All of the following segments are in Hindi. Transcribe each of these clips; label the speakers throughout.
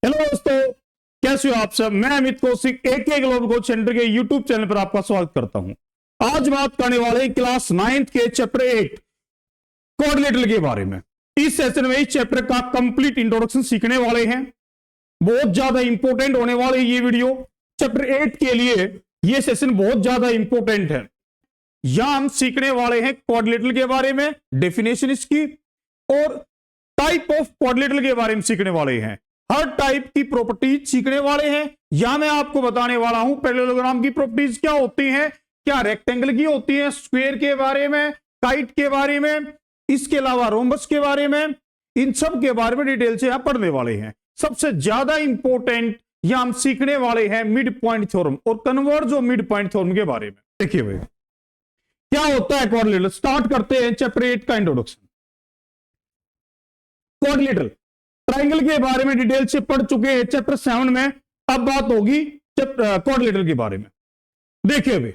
Speaker 1: हेलो दोस्तों, कैसे हो आप सब। मैं Amit Kaushik AK global coach centre के यूट्यूब चैनल पर आपका स्वागत करता हूं। आज बात करने वाले हैं क्लास 9th के चैप्टर 8 कोऑर्डिनेटर के बारे में। इस सेशन में इस चैप्टर का कंप्लीट इंट्रोडक्शन सीखने वाले हैं। बहुत ज्यादा इंपॉर्टेंट होने वाले ये वीडियो चैप्टर 8 के लिए। ये सेशन बहुत ज्यादा इंपॉर्टेंट है। यहां हम सीखने वाले हैं कोऑर्डिनेटर के बारे में, डेफिनेशन इसकी, और टाइप ऑफ कोऑर्डिनेटर के बारे में सीखने वाले हैं। हर टाइप की प्रॉपर्टीज सीखने वाले हैं। यहां मैं आपको बताने वाला हूं पैरेललोग्राम की प्रॉपर्टीज क्या होती हैं, क्या रेक्टेंगल की होती है, स्क्वायर के बारे में, काइट के बारे में, इसके अलावा रोम्बस के बारे में, इन सब के बारे में डिटेल से आप पढ़ने वाले हैं। सबसे ज्यादा इंपॉर्टेंट यहां हम सीखने वाले हैं मिड पॉइंट थ्योरम और converse of mid point theorem के बारे में। देखिए भाई क्या होता है कोऑर्डिनेटर। स्टार्ट करते हैं चैप्टर 8 का इंट्रोडक्शन। कोऑर्डिनेटर ट्राइंगल के बारे में डिटेल से पढ़ चुके हैं चैप्टर 7 में। अब बात होगी कोऑर्डिनेटर के बारे में। देखिए भाई,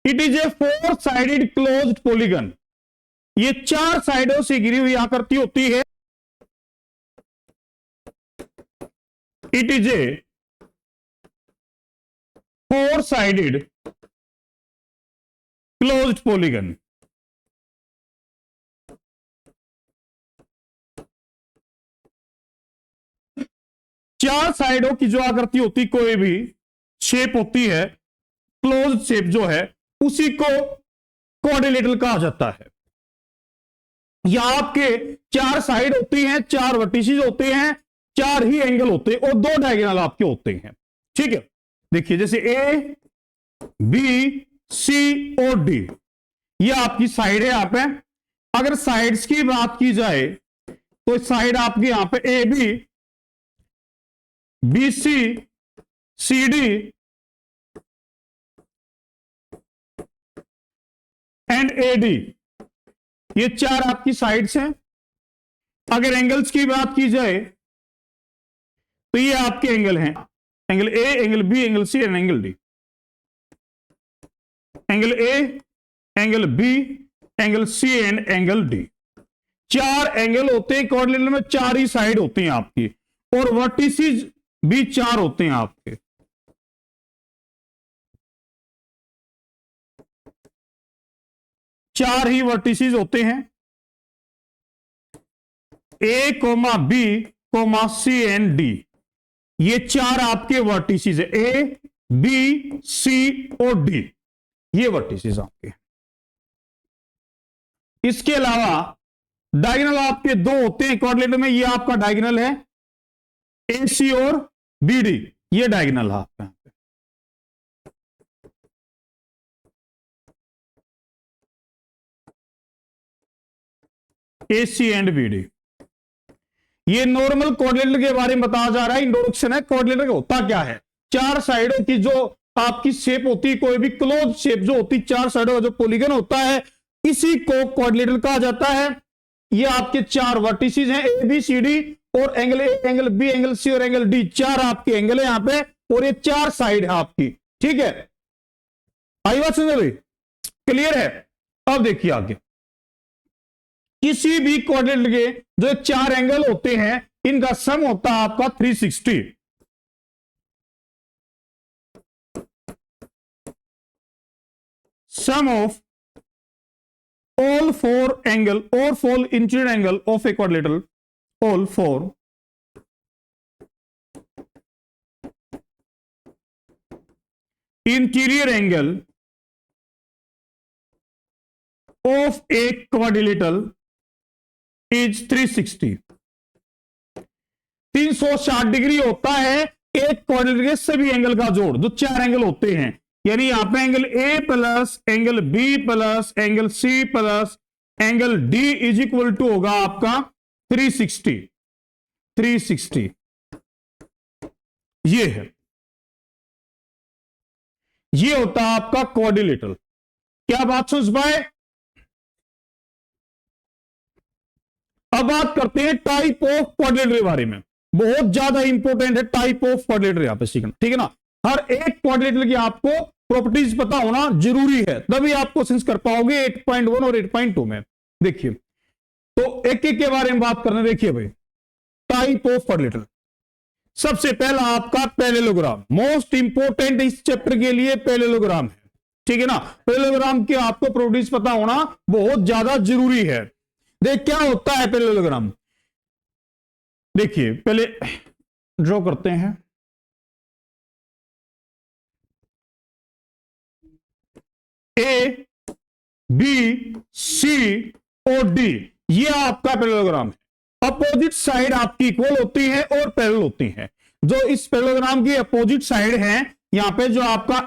Speaker 1: it is a 4 sided closed polygon. ये 4 साइडों से घिरी हुई आकृति होती है। It is a 4 sided closed polygon. चार साइडों की जो आकृति होती, कोई भी शेप होती है, क्लोज शेप जो है, उसी को कोऑर्डिनेटर कहा जाता है। यहां आपके 4 साइड होती हैं, 4 वर्टिसेस होते हैं, 4 ही एंगल होते हैं और 2 डायगोनल आपके होते हैं। ठीक है, देखिए जैसे A, B, C और D, ये आपकी साइड है। यहां पे अगर साइड्स की बात की जाए तो साइड आपकी यहां पे AB, BC, CD and AD, ये 4 आपकी साइड्स हैं। अगर एंगल्स की बात की जाए तो ये आपके एंगल हैं, angle A, angle B, angle C and angle D। Angle A, angle B, angle C and angle D। 4 angle होते हैं कोऑर्डिनेटर में, 4 ही साइड होती हैं आपकी, और वर्टिसेस भी 4 होते हैं आपके। चार ही वर्टिसेस होते हैं, A, B, C and D। ये 4 आपके वर्टिसेस है, A, B, C और D, ये वर्टिसेस आपके। इसके अलावा डायगोनल आपके 2 होते हैं कोऑर्डिनेटर में। ये आपका डायगोनल है AC और BD, ये डायगोनल है आपका। AC एंड BD, ये नॉर्मल कोऑर्डिनेटर के बारे में बताया जा रहा है। इंट्रोडक्शन है कोऑर्डिनेटर का होता क्या है। 4 साइडों की जो आपकी शेप होती है, कोई भी क्लोज शेप जो होती है, 4 साइडों का जो पॉलीगन होता है, इसी को कोऑर्डिनेटर कहा जाता है। ये आपके 4 वर्टिसेस हैं, ABCD, और angle A, angle B, angle C और एंगल D, 4 आपके एंगल है यहां पे, और ये 4 साइड है आपकी। ठीक है, आई बात समझ भाई, क्लियर है। अब देखिए आगे, किसी भी कोऑर्डिनेटर के जो 4 एंगल होते हैं, इनका सम होता है आपका 360। सम of all 4 angle or 4 incident angle of a quadrilateral, all 4 interior angle of a quadrilateral is 360। 360 degree होता है एक क्वाड्रिलेटरल के सभी एंगल का जोड़, जो 4 एंगल होते हैं। यानी यहां पे angle A plus angle B plus angle C plus angle D is equal to होगा आपका 360। 360 ये है, ये होता है आपका क्वाड्रिलेटरल। क्या बात समझ पाए। अब बात करते हैं टाइप ऑफ क्वाड्रिलेटरल के बारे में। बहुत ज्यादा इंपॉर्टेंट है टाइप ऑफ क्वाड्रिलेटरल यहां पे सीखना, ठीक है ना। हर एक क्वाड्रिलेटरल की आपको प्रॉपर्टीज पता होना जरूरी है, तभी आप क्वेश्चंस कर पाओगे 8.1 और 8.2 में। देखिए तो एक एक के बारे में बात करना। देखिए भाई, टाइप ऑफ क्वाड्रिलेटरल। सबसे पहला आपका पैरेललोग्राम, मोस्ट इंपोर्टेंट इस चैप्टर के लिए पैरेललोग्राम है, ठीक है ना। पैरेललोग्राम के आपको प्रॉपर्टीज पता होना बहुत ज्यादा जरूरी है। देख क्या होता है पैरेललोग्राम, देखिए पहले ड्रॉ करते हैं। ए बी सी और डी, ये आपका पैरेललोग्राम है। अपोजिट साइड आपकी इक्वल होती है और पैरेलल होती है। जो इस पैरेललोग्राम की अपोजिट साइड है, यहां पे जो आपका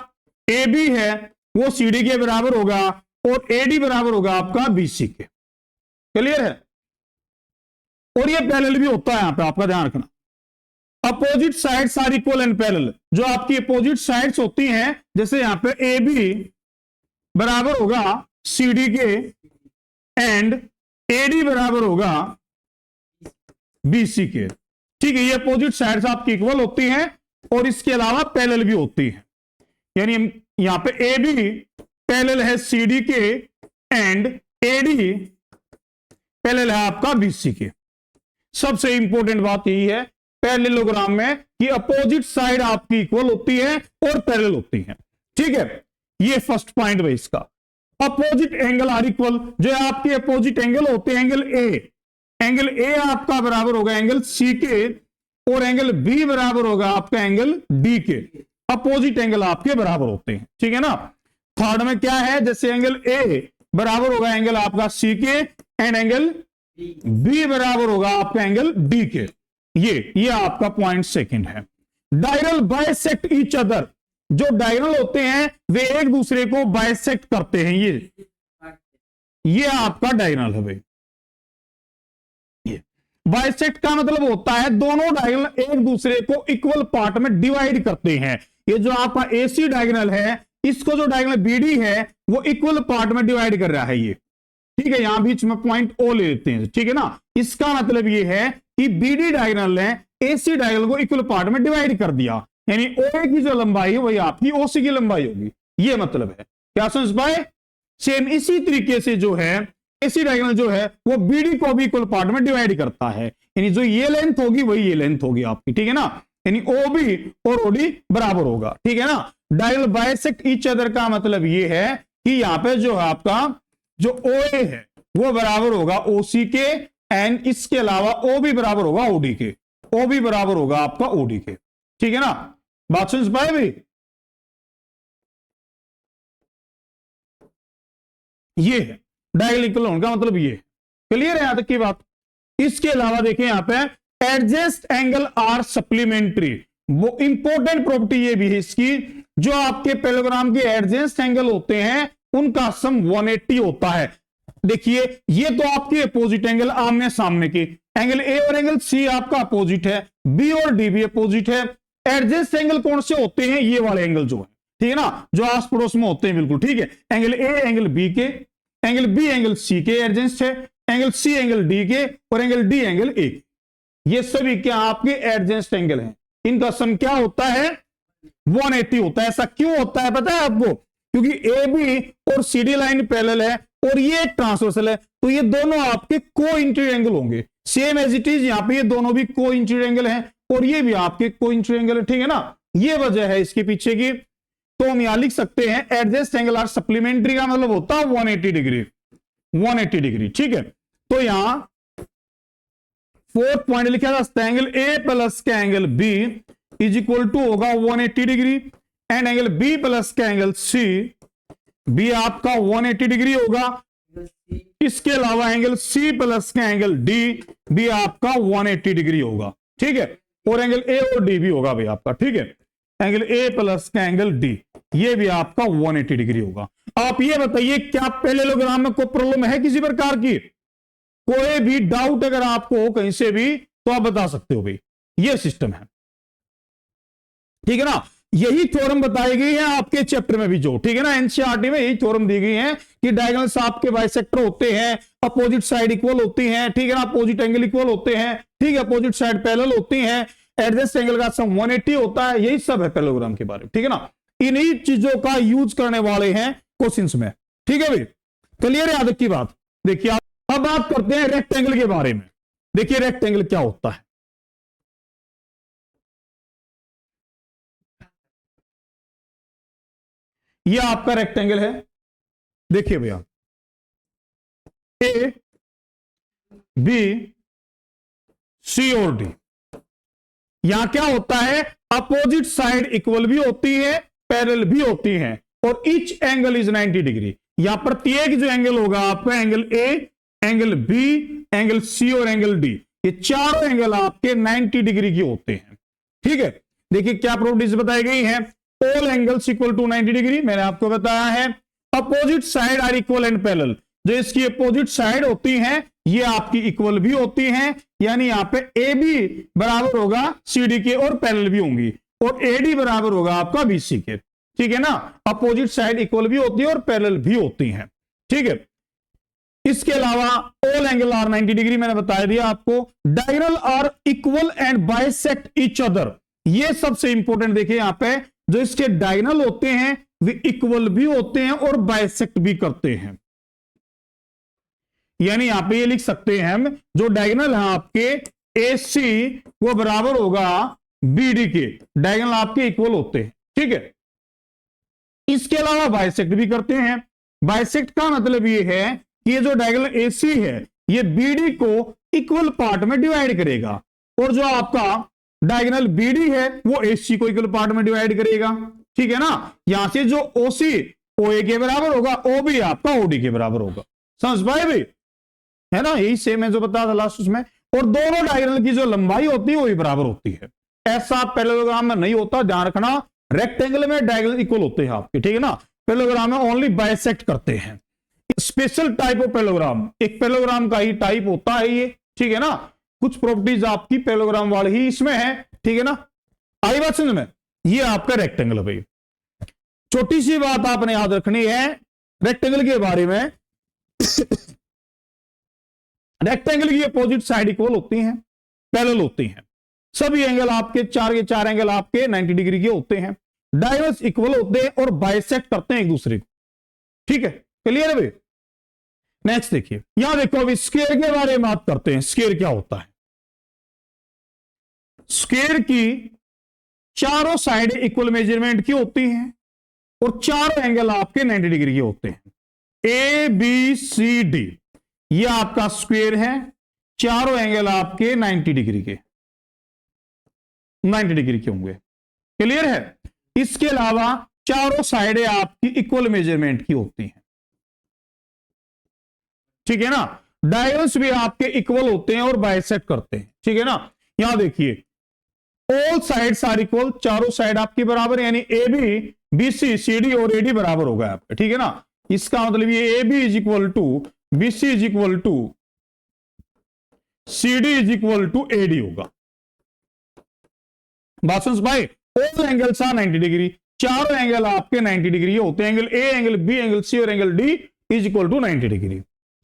Speaker 1: ए बी है वो सी डी के बराबर होगा और ए डी बराबर होगा आपका बी सी के। क्लियर है। और ये पैरेलल भी होता है, यहां पे आपका ध्यान रखना। Opposite sides are equal and parallel, जो आपकी अपोजिट साइड्स होती हैं, जैसे यहां पे ए बी बराबर होगा सी डी के एंड ए डी बराबर होगा बी सी के, ठीक है। ये अपोजिट साइड्स आपकी इक्वल होती हैं और इसके अलावा पैरेलल भी होती है। यानी यहां पे ए बी पैरेलल है सी डी के एंड ए डी पैरेलल है आपका बी सी के। सबसे इंपॉर्टेंट बात यही है पैरेललोग्राम में कि अपोजिट साइड आपकी इक्वल होती है और पैरेलल होती है, ठीक है। ये फर्स्ट पॉइंट है इसका। अपोजिट एंगल आर इक्वल, जो आपके अपोजिट एंगल होते हैं, एंगल ए आपका बराबर होगा एंगल सी के और एंगल बी बराबर होगा आपका एंगल डी के। अपोजिट एंगल आपके बराबर होते हैं, ठीक है ना। थर्ड में क्या है, जैसे एंगल ए बराबर होगा एंगल आपका सी के एंड एंगल बी बराबर होगा आपका एंगल डी के। ये आपका पॉइंट सेकंड है। डायगोनल बाइसेक्ट ईच अदर, जो डायगोनल होते हैं वे एक दूसरे को बाइसेक्ट करते हैं। ये आपका डायगोनल है भाई। ये बाइसेक्ट का मतलब होता है दोनों डायगोनल एक दूसरे को इक्वल पार्ट में डिवाइड करते हैं। ये जो आपका एसी डायगोनल है, इसको जो डायगोनल बीडी है वो इक्वल पार्ट में डिवाइड कर रहा है ये, ठीक है। यहां बीच में पॉइंट ओ ले लेते हैं, ठीक है ना। इसका मतलब ये है कि बीडी डायगोनल ने एसी डायगोनल को इक्वल पार्ट में डिवाइड कर दिया, यानी ओ की जो लंबाई है वही आपकी ओसी की लंबाई होगी। ये मतलब है, क्या समझ पाए। सेम इसी तरीके से जो है एसी डायगोनल जो है वो बीडी को भी इक्वल पार्ट में डिवाइड करता है, यानी जो ये लेंथ होगी वही ये लेंथ होगी आपकी, ठीक है ना। यानी ओबी और ओडी बराबर होगा, ठीक है ना। डायगोनल बाइसेक्ट ईच अदर का मतलब ये है कि यहां पे जो है आपका जो ओए है वो बराबर होगा ओसी के एंड इसके अलावा ओ भी बराबर होगा ओडी के। ओ भी बराबर होगा आपका ओडी के, ठीक है ना। बात समझ पाए भाई। ये है डायगोनल इक्वल होने का मतलब, ये क्लियर है यहां तक की बात। इसके अलावा देखें यहां पे एडजस्ट एंगल आर सप्लीमेंट्री, वो इंपॉर्टेंट प्रॉपर्टी ये भी है इसकी, जो आपके पैरेललोग्राम के एडजस्ट एंगल होते हैं उनका सम 180 होता है। देखिए ये तो आपके अपोजिट एंगल आमने सामने के, एंगल ए और एंगल सी आपका अपोजिट है, बी और डी भी अपोजिट है। एडजस्ट एंगल कौन से होते हैं, ये वाले एंगल जो है, ठीक है ना, जो आस पड़ोस में होते हैं, बिल्कुल ठीक है। एंगल ए एंगल बी के, एंगल बी एंगल सी के एडजस्ट है, एंगल सी एंगल डी के और एंगल डी एंगल ए के। ये सभी क्या आपके एडजस्ट एंगल हैं। इनका सम क्या होता है, 180 होता है। ऐसा क्यों होता है पता है आपको, क्योंकि ए बी और सी डी लाइन पैरेलल है और ये ट्रांसवर्सल है, तो ये दोनों आपके को इंटीरियर एंगल होंगे। सेम एज इट इज यहां पे ये दोनों भी को इंटीरियर एंगल हैं और ये भी आपके को इंटीरियर एंगल है, ठीक है ना। ये वजह है इसके पीछे की। तो हम यहां लिख सकते हैं एडजस्ट एंगल आर सप्लीमेंट्री का मतलब होता है 180 डिग्री, 180 डिग्री, ठीक है। तो यहां फोर्थ पॉइंट लिखा था एंगल ए प्लस का angle B is equal to होगा 180 degree and angle B plus का एंगल सी बी आपका 180 डिग्री होगा। इसके अलावा एंगल सी प्लस का एंगल डी भी आपका 180 डिग्री होगा, ठीक है। और एंगल ए और डी भी होगा भाई आपका, ठीक है। एंगल ए प्लस का एंगल डी ये भी आपका 180 डिग्री होगा। आप ये बताइए क्या पैरेललोग्राम में कोई प्रॉब्लम है किसी प्रकार की, कोई भी डाउट अगर आपको हो कहीं से भी तो आप बता सकते हो भाई। ये सिस्टम है, ठीक है ना। यही थ्योरम बताई गई है आपके चैप्टर में भी जो, ठीक है ना, एनसीईआरटी में यही थ्योरम दी गई है कि डायगोनल्स आपके बाइसेक्टर होते हैं, अपोजिट साइड इक्वल होती हैं, ठीक है ना, अपोजिट एंगल इक्वल होते हैं, ठीक है, अपोजिट साइड पैरेलल होती हैं, एडजस्ट एंगल का सम 180 होता है। यही सब है पैरेललोग्राम के बारे में, ठीक है ना। इन्हीं चीजों का यूज करने वाले हैं क्वेश्चंस में, ठीक है भाई। क्लियर है याद की बात। देखिए अब बात करते हैं रेक्टेंगल के बारे में। देखिए रेक्टेंगल क्या होता है। ये आपका रेक्टेंगल है, देखिए भैया, ए बी सी और डी। यहां क्या होता है, अपोजिट साइड इक्वल भी होती है, पैरेलल भी होती है, और ईच एंगल इज 90 डिग्री। यहां प्रत्येक जो एंगल होगा आपका, angle A, angle B, angle C और एंगल डी, ये चारों एंगल आपके 90 डिग्री के होते हैं। ठीक है, देखिए क्या प्रॉपर्टीज बताई गई है, all angles equal to 90 degree, मैंने आपको बताया है। Opposite side are equal and parallel, जो इसकी अपोजिट साइड होती हैं ये आपकी इक्वल भी होती हैं, यानी यहां पे ए बी बराबर होगा सी डी के और पैरेलल भी होंगी, और ए डी बराबर होगा आपका बी सी के। ठीक है ना, अपोजिट साइड इक्वल भी होती है और पैरेलल भी होती हैं। ठीक है, इसके अलावा ऑल एंगल आर 90 डिग्री, मैंने बता दिया आपको। Diagonal are equal and bisect each other, ये सबसे इंपॉर्टेंट देखिए यहां पे, जो इसके डायगोनल होते हैं वे इक्वल भी होते हैं और बाइसेक्ट भी करते हैं। यानी यहां पे ये लिख सकते हैं हम, जो डायगोनल है आपके ए सी वो बराबर होगा बी डी के, डायगोनल आपके इक्वल होते हैं। ठीक है, इसके अलावा बाइसेक्ट भी करते हैं। बाइसेक्ट का मतलब ये है कि ये जो डायगोनल ए सी है ये बी डी को इक्वल पार्ट में डिवाइड करेगा, और जो आपका डायगोनल बी डी है वो ए सी को इक्वल पार्ट में डिवाइड करेगा। ठीक है ना, यहां से जो ओ सी ओ ए के बराबर होगा, ओ भी आपका ओ डी के बराबर होगा। समझ पाए भाई, है ना, यही सेम है जो बताया था लास्ट उसमें। और दोनों डायगोनल की जो लंबाई होती है वो भी बराबर होती है। ऐसा पैरेललोग्राम में नहीं होता, ध्यान रखना। रेक्टेंगल में डायगोनल इक्वल होते हैं आपके, ठीक है ना। पैरेललोग्राम में ओनली बाइसेक्ट करते हैं। स्पेशल टाइप ऑफ पैरेललोग्राम, एक पैरेललोग्राम का ही टाइप होता है ये, ठीक है ना। कुछ प्रॉपर्टीज आपकी पैरेललोग्राम वाली ही इसमें है, ठीक है ना। आई बात समझ में, ये आपका रेक्टेंगल है भाई। छोटी सी बात आपने याद रखनी है रेक्टेंगल के बारे में, रेक्टेंगल की अपोजिट साइड इक्वल होती हैं, पैरेलल होती हैं। सभी एंगल आपके चार के चार एंगल आपके 90 डिग्री के होते हैं, डायगोनल्स इक्वल होते हैं और बाइसेक्ट करते हैं एक दूसरे को। ठीक है, क्लियर है भाई। नेक्स्ट देखिए, यहां देखो अभी स्क्वायर के बारे में बात करते हैं। स्क्वायर क्या होता है? स्क्वायर की चारों साइड इक्वल मेजरमेंट की होती हैं और चारों एंगल आपके 90 डिग्री के होते हैं। ए बी सी डी ये आपका स्क्वायर है, चारों एंगल आपके 90 डिग्री के, 90 डिग्री के होंगे। क्लियर है। इसके अलावा चारों साइडें आपकी इक्वल मेजरमेंट की होती हैं, ठीक है ना। डायगोनल्स भी आपके इक्वल होते हैं और बाइसेक्ट करते हैं, ठीक है ना। यहां देखिए ऑल साइड्स आर इक्वल, चारों साइड आपकी बराबर, यानी A B B C C D और ए डी बराबर होगा आपके, ठीक है ना। इसका मतलब ये A B is equal to B C is equal to C D is equal to A D होगा। बात समझ भाई। ऑल एंगल्स आर 90 डिग्री, चारों एंगल आपके 90 डिग्री होते हैं। Angle A, angle B, angle C और angle D is equal to 90 degree,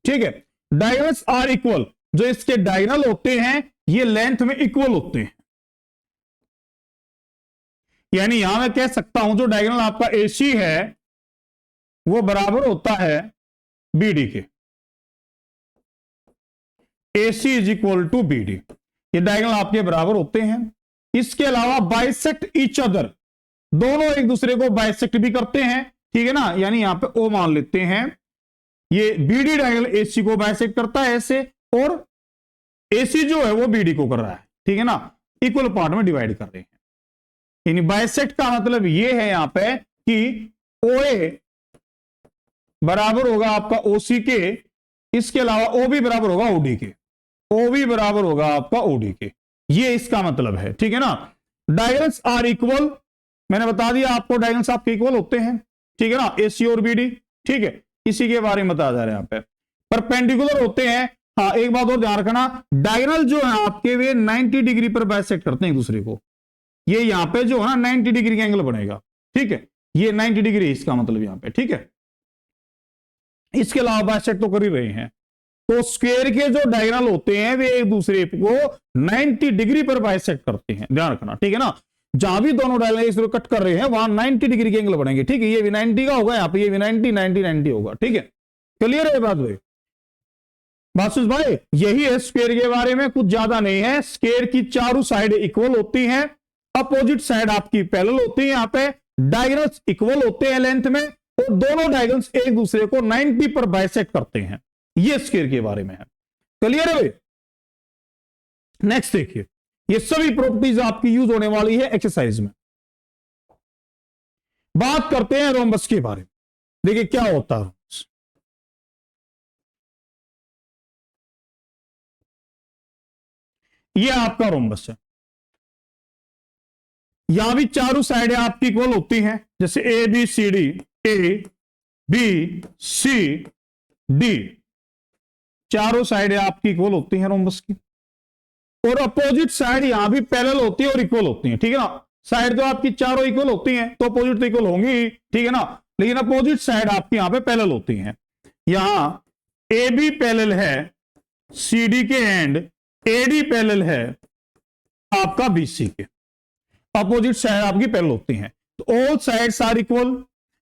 Speaker 1: ठीक है। डायगोनल्स आर इक्वल, जो इसके डायगोनल होते हैं ये लेंथ में इक्वल होते हैं। यानी यहां मैं कह सकता हूं जो डायगोनल आपका एसी है वो बराबर होता है बीडी के। AC is equal to BD, ये डायगोनल आपके बराबर होते हैं। इसके अलावा बाइसेक्ट ईच अदर, दोनों एक दूसरे को बाइसेक्ट भी करते हैं, ठीक है ना। यानी यहां पे O मान लेते हैं, ये BD डायगोनल AC को बाइसेक्ट करता है ऐसे, और AC जो है वो BD को कर रहा है, ठीक है ना। इक्वल पार्ट में डिवाइड कर रहे हैं। यानी बाइसेक्ट का मतलब ये है यहां पे कि OA बराबर होगा आपका OC के, इसके अलावा OB बराबर होगा OD के, OB बराबर होगा आपका OD के, ये इसका मतलब है, ठीक है ना। डायगोनल्स आर इक्वल, मैंने बता दिया आपको डायगोनल्स आपके इक्वल होते हैं, ठीक है ना। AC और BD, ठीक है, इसी के बारे में बताया जा रहा है यहाँ पे। परपेंडिकुलर होते हैं, हाँ एक बात और ध्यान रखना, डायगोनल जो है आपके वे 90 डिग्री पर बाइसेक्ट करते हैं एक दूसरे को। ये यहां पे जो है 90 डिग्री का एंगल बनेगा, ठीक है, ये 90 डिग्री इसका मतलब यहां पे, ठीक है। इसके अलावा बाइसेक्ट तो कर ही रहे हैं। तो स्क्वायर के जो डायगोनल होते हैं वे एक दूसरे को 90 डिग्री पर बाइसेक्ट करते हैं, ध्यान रखना, ठीक है ना। जहां भी दोनों डायगोनल एक दूसरे को कट कर रहे हैं वहां 90 डिग्री के एंगल बनेंगे, ठीक है। ये भी 90 का होगा, यहाँ पे ये भी 90 90 90 होगा, ठीक है। क्लियर है बात भाई? बासुस भाई यही है स्क्वायर के बारे में, कुछ ज्यादा नहीं है। स्क्वायर की चारों साइड इक्वल होती हैं, अपोजिट साइड आपकी पैरेलल होती है, यहाँ पे डायगोनल्स इक्वल होते हैं लेंथ में और दोनों डायगोनल्स एक दूसरे को 90 पर बाइसेक्ट करते हैं। ये स्क्वायर के बारे में है। क्लियर है भाई? नेक्स्ट देखिए, ये सभी प्रॉपर्टीज आपकी यूज होने वाली है एक्सरसाइज में। बात करते हैं रोम्बस के बारे में। देखिए क्या होता है रोम्बस। ये आपका रोम्बस है, यहां भी चारों साइडें आपकी इक्वल होती हैं, जैसे A B C D, A B C D, चारों साइडें आपकी इक्वल होती हैं रोम्बस की। और अपोजिट साइड यहां भी पैरेलल होती है और इक्वल होती है, ठीक है ना। साइड तो आपकी चारों इक्वल होती हैं तो अपोजिट तो इक्वल होंगी ही, ठीक है ना। लेकिन अपोजिट साइड आपकी यहां पे पैरेलल होती हैं। यहां ए बी पैरेलल है सी डी के एंड ए डी पैरेलल है आपका बी सी के। अपोजिट साइड आपकी पैरेलल होती हैं तो all sides are equal,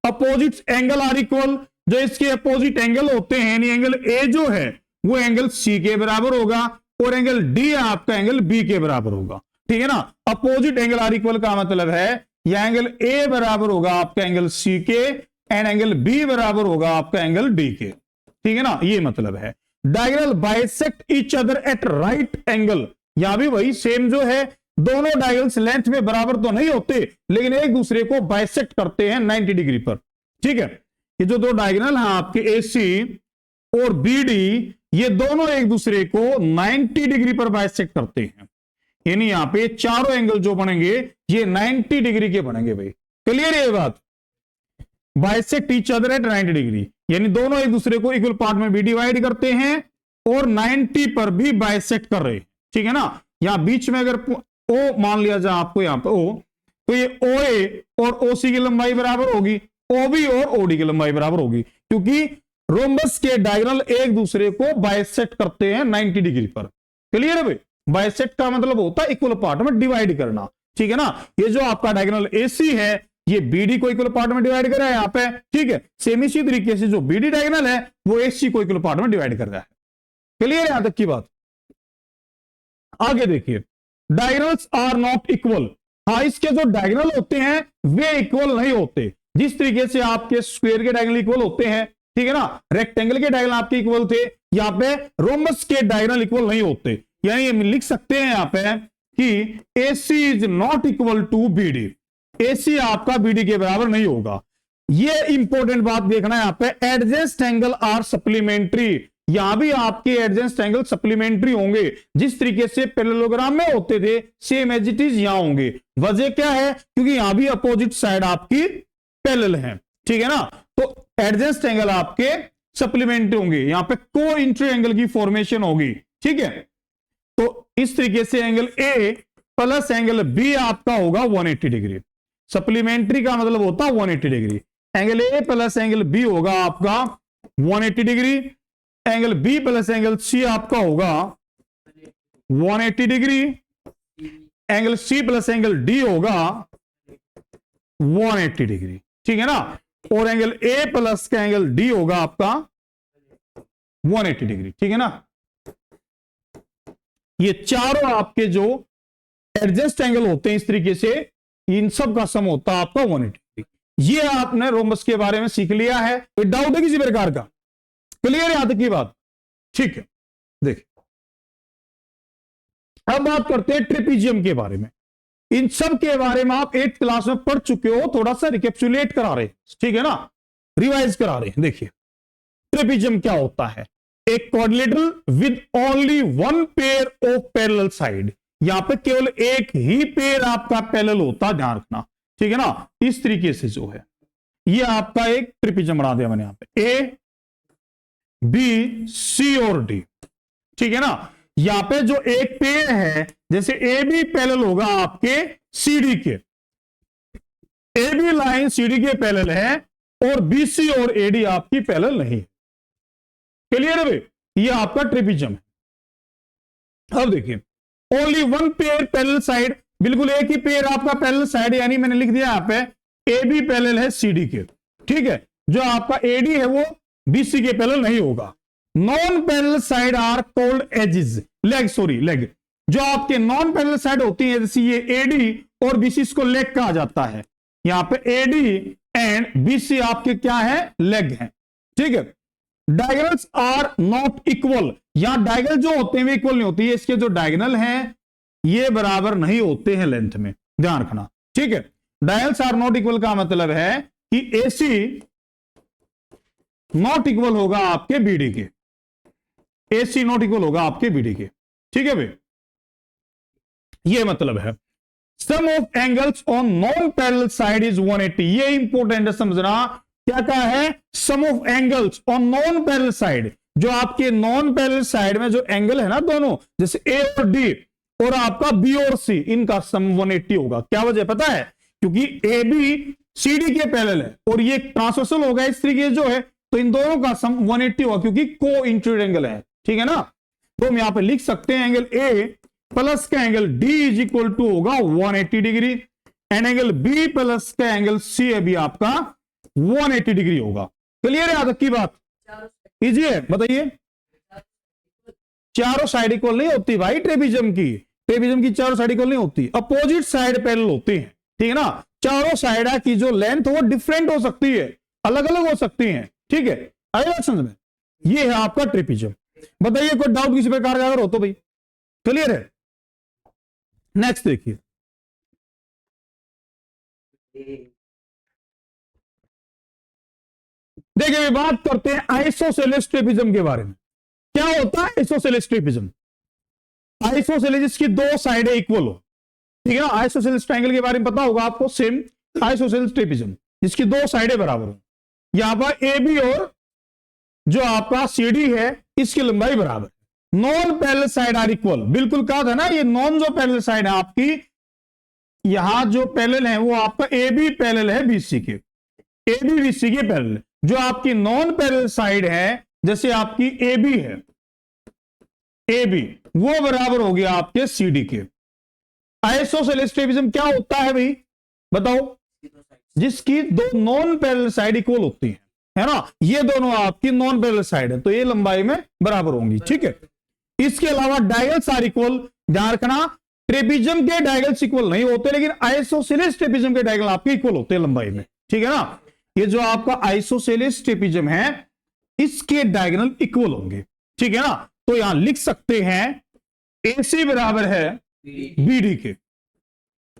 Speaker 1: opposite angle are equal. जो इसके अपोजिट एंगल होते हैं, यानी एंगल ए जो है वो एंगल सी के बराबर होगा और एंगल डी आपका एंगल बी के बराबर होगा, ठीक है ना। अपोजिट एंगल आर इक्वल का मतलब है यह एंगल ए बराबर होगा आपका एंगल सी के एंड एंगल बी बराबर होगा आपका एंगल डी के, ठीक है ना। ये मतलब है diagonal bisect each other at right angle. यहां भी वही सेम जो है, दोनों डायगोनल्स लेंथ में बराबर तो नहीं होते लेकिन एक दूसरे को बाइसेक्ट करते हैं 90 डिग्री पर, ठीक है। ये जो दो डायगोनल हैं आपके ए सी और बी डी, ये दोनों एक दूसरे को 90 डिग्री पर बाइसेक्ट करते हैं, यानी यहां पे चारों एंगल जो बनेंगे ये 90 डिग्री के बनेंगे भाई। क्लियर है ये बात? Bisect each other at 90 degree, यानी दोनों एक दूसरे को इक्वल पार्ट में भी डिवाइड करते हैं और 90 पर भी बाइसेक्ट कर रहे हैं, ठीक है ना। यहां बीच में अगर ओ मान लिया जाए आपको यहां पे ओ, तो ये ओ ए और ओ सी की लंबाई बराबर होगी, ओ बी और ओ डी की लंबाई बराबर होगी, क्योंकि रोम्बस के डायगोनल एक दूसरे को बाइसेक्ट करते हैं 90 डिग्री पर। क्लियर है भाई? बाइसेक्ट का मतलब होता है इक्वल पार्ट में डिवाइड करना, ठीक है ना। ये जो आपका डायगोनल एसी है ये बीडी को इक्वल पार्ट में डिवाइड कर रहा है यहां पे, ठीक है। सेम इसी तरीके से जो बीडी डायगोनल है वो एसी को इक्वल पार्ट में डिवाइड कर रहा है। क्लियर है यहां तक की बात? आगे देखिए, डायगोनल्स आर नॉट इक्वल। हाँ, इसके जो डायगोनल होते हैं वे इक्वल नहीं होते। जिस तरीके से आपके स्क्वायर के डायगोनल इक्वल होते हैं, ठीक है ना, रेक्टेंगल के डायगोनल आपके इक्वल थे, यहां पे रोम्बस के डायगोनल इक्वल नहीं होते। यानी हम लिख सकते हैं यहां पे कि AC is not equal to BD। AC आपका BD के बराबर नहीं होगा। ये इंपॉर्टेंट बात देखना है यहां पे, एडजेस्ट एंगल आर सप्लीमेंट्री। यहां भी आपके एडजेस्ट एंगल सप्लीमेंट्री होंगे, जिस तरीके से पैरेललोग्राम में होते थे सेम एज इट इज यहां होंगे। वजह क्या है? क्योंकि यहां भी अपोजिट साइड आपकी पैरेलल है, ठीक है ना। तो एडजेस्ट एंगल आपके सप्लीमेंट्री होंगे, यहां पे को इंट्री एंगल की फॉर्मेशन होगी, ठीक है। तो इस तरीके से angle A plus angle B आपका होगा 180 डिग्री। सप्लीमेंट्री का मतलब होता है 180 degree. Angle A plus angle B होगा आपका 180 degree, angle B plus angle C आपका होगा 180 degree, angle C plus angle D होगा 180 डिग्री, ठीक है ना। और एंगल ए प्लस का एंगल डी होगा आपका 180 डिग्री, ठीक है ना। ये चारों आपके जो एडजस्ट एंगल होते हैं इस तरीके से, इन सब का सम होता है आपका 180 डिग्री। ये आपने रोम्बस के बारे में सीख लिया है। कोई डाउट है किसी प्रकार का? क्लियर है यहां तक की बात? ठीक है, देखिए अब बात करते हैं ट्रेपीजियम के बारे में। इन सब के बारे में आप 8th क्लास में पढ़ चुके हो, थोड़ा सा रिकेप्चुलेट करा रहे हैं, ठीक है ना, रिवाइज करा रहे हैं। देखिए ट्रेपीजियम क्या होता है? एक quadrilateral with only one pair of parallel side. यहां पे केवल एक ही पेयर आपका पैरेलल होता है, ध्यान रखना, ठीक है ना। इस तरीके से जो है ये आपका एक ट्रेपीजियम बना दिया मैंने यहां पे, ए बी सी और डी, ठीक है ना। यहां पे जो एक पेयर है, जैसे ए बी पैरेलल होगा आपके सी डी के, A B line C D के पैरेलल है और बी सी और ए डी आपकी पैरेलल नहीं है। क्लियर है भाई? ये आपका ट्रेपीजियम है। अब देखिए only one pair parallel side, बिल्कुल एक ही पेयर आपका पैरेलल साइड, यानी मैंने लिख दिया यहां पे ए बी पैरेलल है सी डी के, ठीक है। जो आपका ए डी है वो बी सी के पैरेलल नहीं होगा। Non parallel side are called edges, leg. जो आपके नॉन पैरेलल साइड होती है, जैसे ये एडी और बीसी, इसको लेग कहा जाता है। यहां पे एडी एंड बीसी आपके क्या है, लेग है, ठीक है। डायगनल्स आर नॉट इक्वल, यहां डायगनल जो होते हैं वे इक्वल नहीं होती है, इसके जो डायगनल हैं ये बराबर नहीं होते हैं लेंथ में, ध्यान रखना, ठीक है। डायगनल्स आर नॉट इक्वल का मतलब है कि एसी नॉट इक्वल होगा आपके बीडी के, एसी नॉट इक्वल होगा आपके बीडी के, ठीक है भाई, ये मतलब है। Sum of angles on non parallel side is 180, ये इंपॉर्टेंट है समझना, क्या कहा है, sum of angles on non parallel side, जो आपके नॉन पैरेलल साइड में जो एंगल है ना दोनों, जैसे ए और डी और आपका बी और सी, इनका सम 180 होगा। क्या वजह पता है, क्योंकि ए बी सी डी के पैरेलल है और ये ट्रांसवर्सल होगा इस तरीके जो है, तो इन दोनों का सम 180 होगा क्योंकि को इंटीरियर एंगल है, ठीक है ना। तो हम यहां पे लिख सकते हैं एंगल ए प्लस का angle D is equal to होगा 180 degree and angle B plus का एंगल सी अभी आपका 180 डिग्री होगा। क्लियर है आज की बात, इजी है, बताइए। चारों साइड इक्वल नहीं होती भाई ट्रेपिज्म की चारों साइड इक्वल नहीं होती, अपोजिट साइड पैरेलल होती है, ठीक है ना। चारों साइड की जो लेंथ वो डिफरेंट हो सकती है, अलग अलग हो सकती है, ठीक है, आएगा समझ में। ये है आपका ट्रेपिज्म। बताइए कोई डाउट किसी प्रकार का अगर हो तो भाई, क्लियर है। नेक्स्ट देखिए, देखिए बात करते हैं आइसोसेलेस ट्रेपिज्म के बारे में। क्या होता है आइसोसेलेस ट्रेपिज्म, आइसोसेलेस जिसकी दो साइडें इक्वल हो, ठीक है ना। आइसोसेलेस ट्रायंगल के बारे में पता होगा आपको, सेम आइसोसेलेस ट्रेपिज्म जिसकी दो साइडें बराबर हो, यहां पर ए बी और जो आपका सीडी है इसकी लंबाई बराबर, non parallel side are equal, बिल्कुल कहा था ना, ये नॉन जो पैरेलल साइड है आपकी, यहां जो पैरेलल है वो आपका ए बी पैरेलल है बीसी के, ए बी बीसी के पैरेलल। जो आपकी नॉन पैरेलल साइड है जैसे आपकी ए बी है, ए बी वो बराबर हो गया आपके सीडी के। आइसोसेलेस ट्रेपिज्म क्या होता है भाई बताओ, जिसकी दो नॉन पैरेलल साइड इक्वल होती है ना, ये दोनों आपकी नॉन पैरेलल साइड है तो ये लंबाई में बराबर होंगी, ठीक है। इसके अलावा डायगोनल्स आर इक्वल, ध्यान रखना ट्रेपिज्म के डायगोनल्स इक्वल नहीं होते, लेकिन आइसोसेलेस ट्रेपिज्म के डायगोनल आपके इक्वल होते हैं लंबाई में, ठीक है ना। ये जो आपका आइसोसेलेस ट्रेपिज्म है इसके डायगोनल इक्वल होंगे, ठीक है ना। तो यहां लिख सकते हैं एसी बराबर है बीडी के,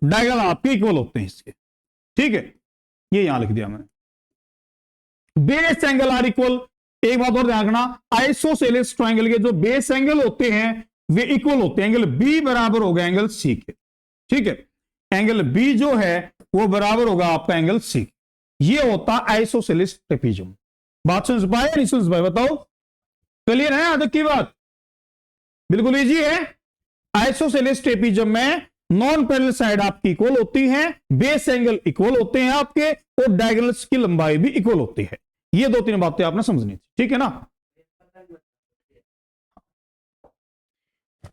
Speaker 1: डायगोनल आपके इक्वल होते हैं इसके, ठीक है, ये यहां लिख दिया मैंने। बेस एंगल आर इक्वल, एक बात और ध्यान रखना, आइसोसेलेस ट्रायंगल के जो बेस एंगल होते हैं वे इक्वल होते हैं, एंगल बी बराबर होगा एंगल सी के, ठीक है। एंगल बी जो है वो बराबर होगा आपका एंगल सी, ये होता आइसोसेलेस ट्रेपिज्म। बात समझ पाए नहीं समझ पाए बताओ, क्लियर है आज की बात, बिल्कुल इजी है। आइसोसेलेस ट्रेपिज्म में नॉन पैरेलल साइड आपकी इक्वल होती है, बेस एंगल इक्वल होते हैं आपके और डायगोनल्स की लंबाई भी इक्वल होती है। ये दो तीन बातें आपने समझनी थी, ठीक है ना।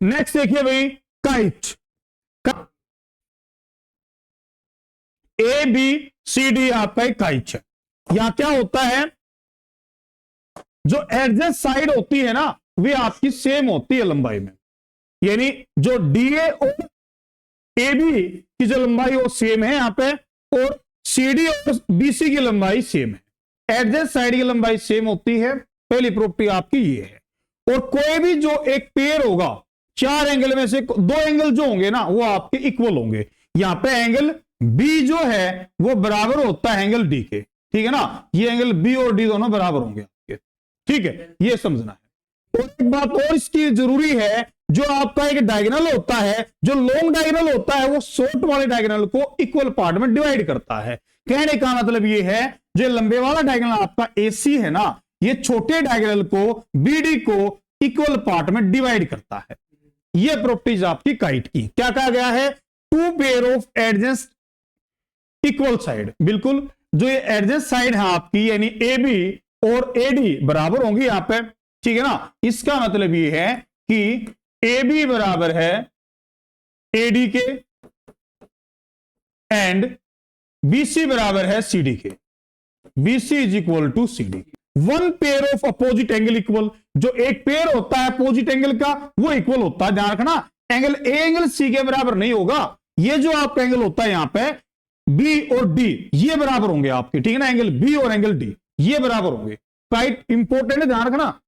Speaker 1: नेक्स्ट देखिए भाई kite, A B C D आपका एक काइट है। यहां क्या होता है, जो एडजेस्ट साइड होती है ना वे आपकी सेम होती है लंबाई में, यानी जो डीए और ए बी की जो लंबाई वो सेम है यहां पे, और सीडी और बीसी की लंबाई सेम है, एडजेस्ट साइड की लंबाई सेम होती है, पहली प्रॉपर्टी आपकी ये है। और कोई भी जो एक पेयर होगा, चार एंगल में से दो एंगल जो होंगे ना वो आपके इक्वल होंगे। यहां पे एंगल बी जो है वो बराबर होता है एंगल डी के, ठीक है ना, ये एंगल बी और डी दोनों बराबर होंगे आपके, ठीक है, ये समझना है। और एक बात और इसकी जरूरी है, जो आपका एक डायगोनल होता है, जो लॉन्ग डायगोनल होता है वो शॉर्ट वाले डायगोनल को इक्वल पार्ट में डिवाइड करता है। कहने का मतलब ये है, जो लंबे वाला डायगोनल आपका एसी है ना, ये छोटे डायगोनल को बीडी को इक्वल पार्ट में डिवाइड करता है। ये प्रॉपर्टीज आपकी काइट की, क्या कहा गया है, two pair of adjacent equal side, बिल्कुल जो ये एडजेस्ट साइड है आपकी यानी ए बी और ए डी बराबर होंगी यहां पे, ठीक है ना। इसका मतलब ये है कि ए बी बराबर है ए डी के एंड बीसी बराबर है सीडी के, BC is equal to CD. One pair of opposite angle equal, जो एक पेयर होता है अपोजिट एंगल का वो इक्वल होता है, ध्यान रखना। एंगल ए एंगल सी के बराबर नहीं होगा, ये जो आपका एंगल होता है यहां पे बी और डी ये बराबर होंगे आपके, ठीक है ना, एंगल बी और एंगल डी ये बराबर होंगे। क्वाइट इंपॉर्टेंट है, ध्यान रखना।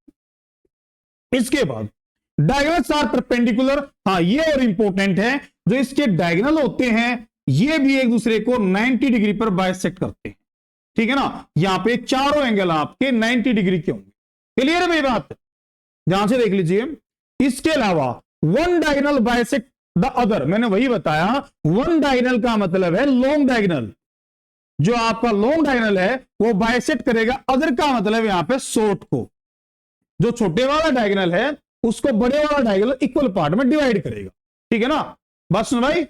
Speaker 1: इसके बाद डायगोनल्स आर परपेंडिकुलर, हाँ ये और इंपॉर्टेंट है, जो इसके डायगोनल होते हैं ये भी एक दूसरे को 90 डिग्री पर बाइसेक्ट करते हैं, ठीक है ना। यहां पे चारों एंगल आपके 90 डिग्री के होंगे। क्लियर है भाई बात, ध्यान से देख लीजिए। इसके अलावा one diagonal bisect the other, मैंने वही बताया, वन डायगोनल का मतलब है लॉन्ग डायगोनल, जो आपका लॉन्ग डायगोनल है वो बाइसेक्ट करेगा अदर का मतलब यहां पे शॉर्ट को, जो छोटे वाला डायगोनल है उसको बड़े वाला डायगोनल इक्वल पार्ट में डिवाइड करेगा, ठीक है ना। बस सुन भाई,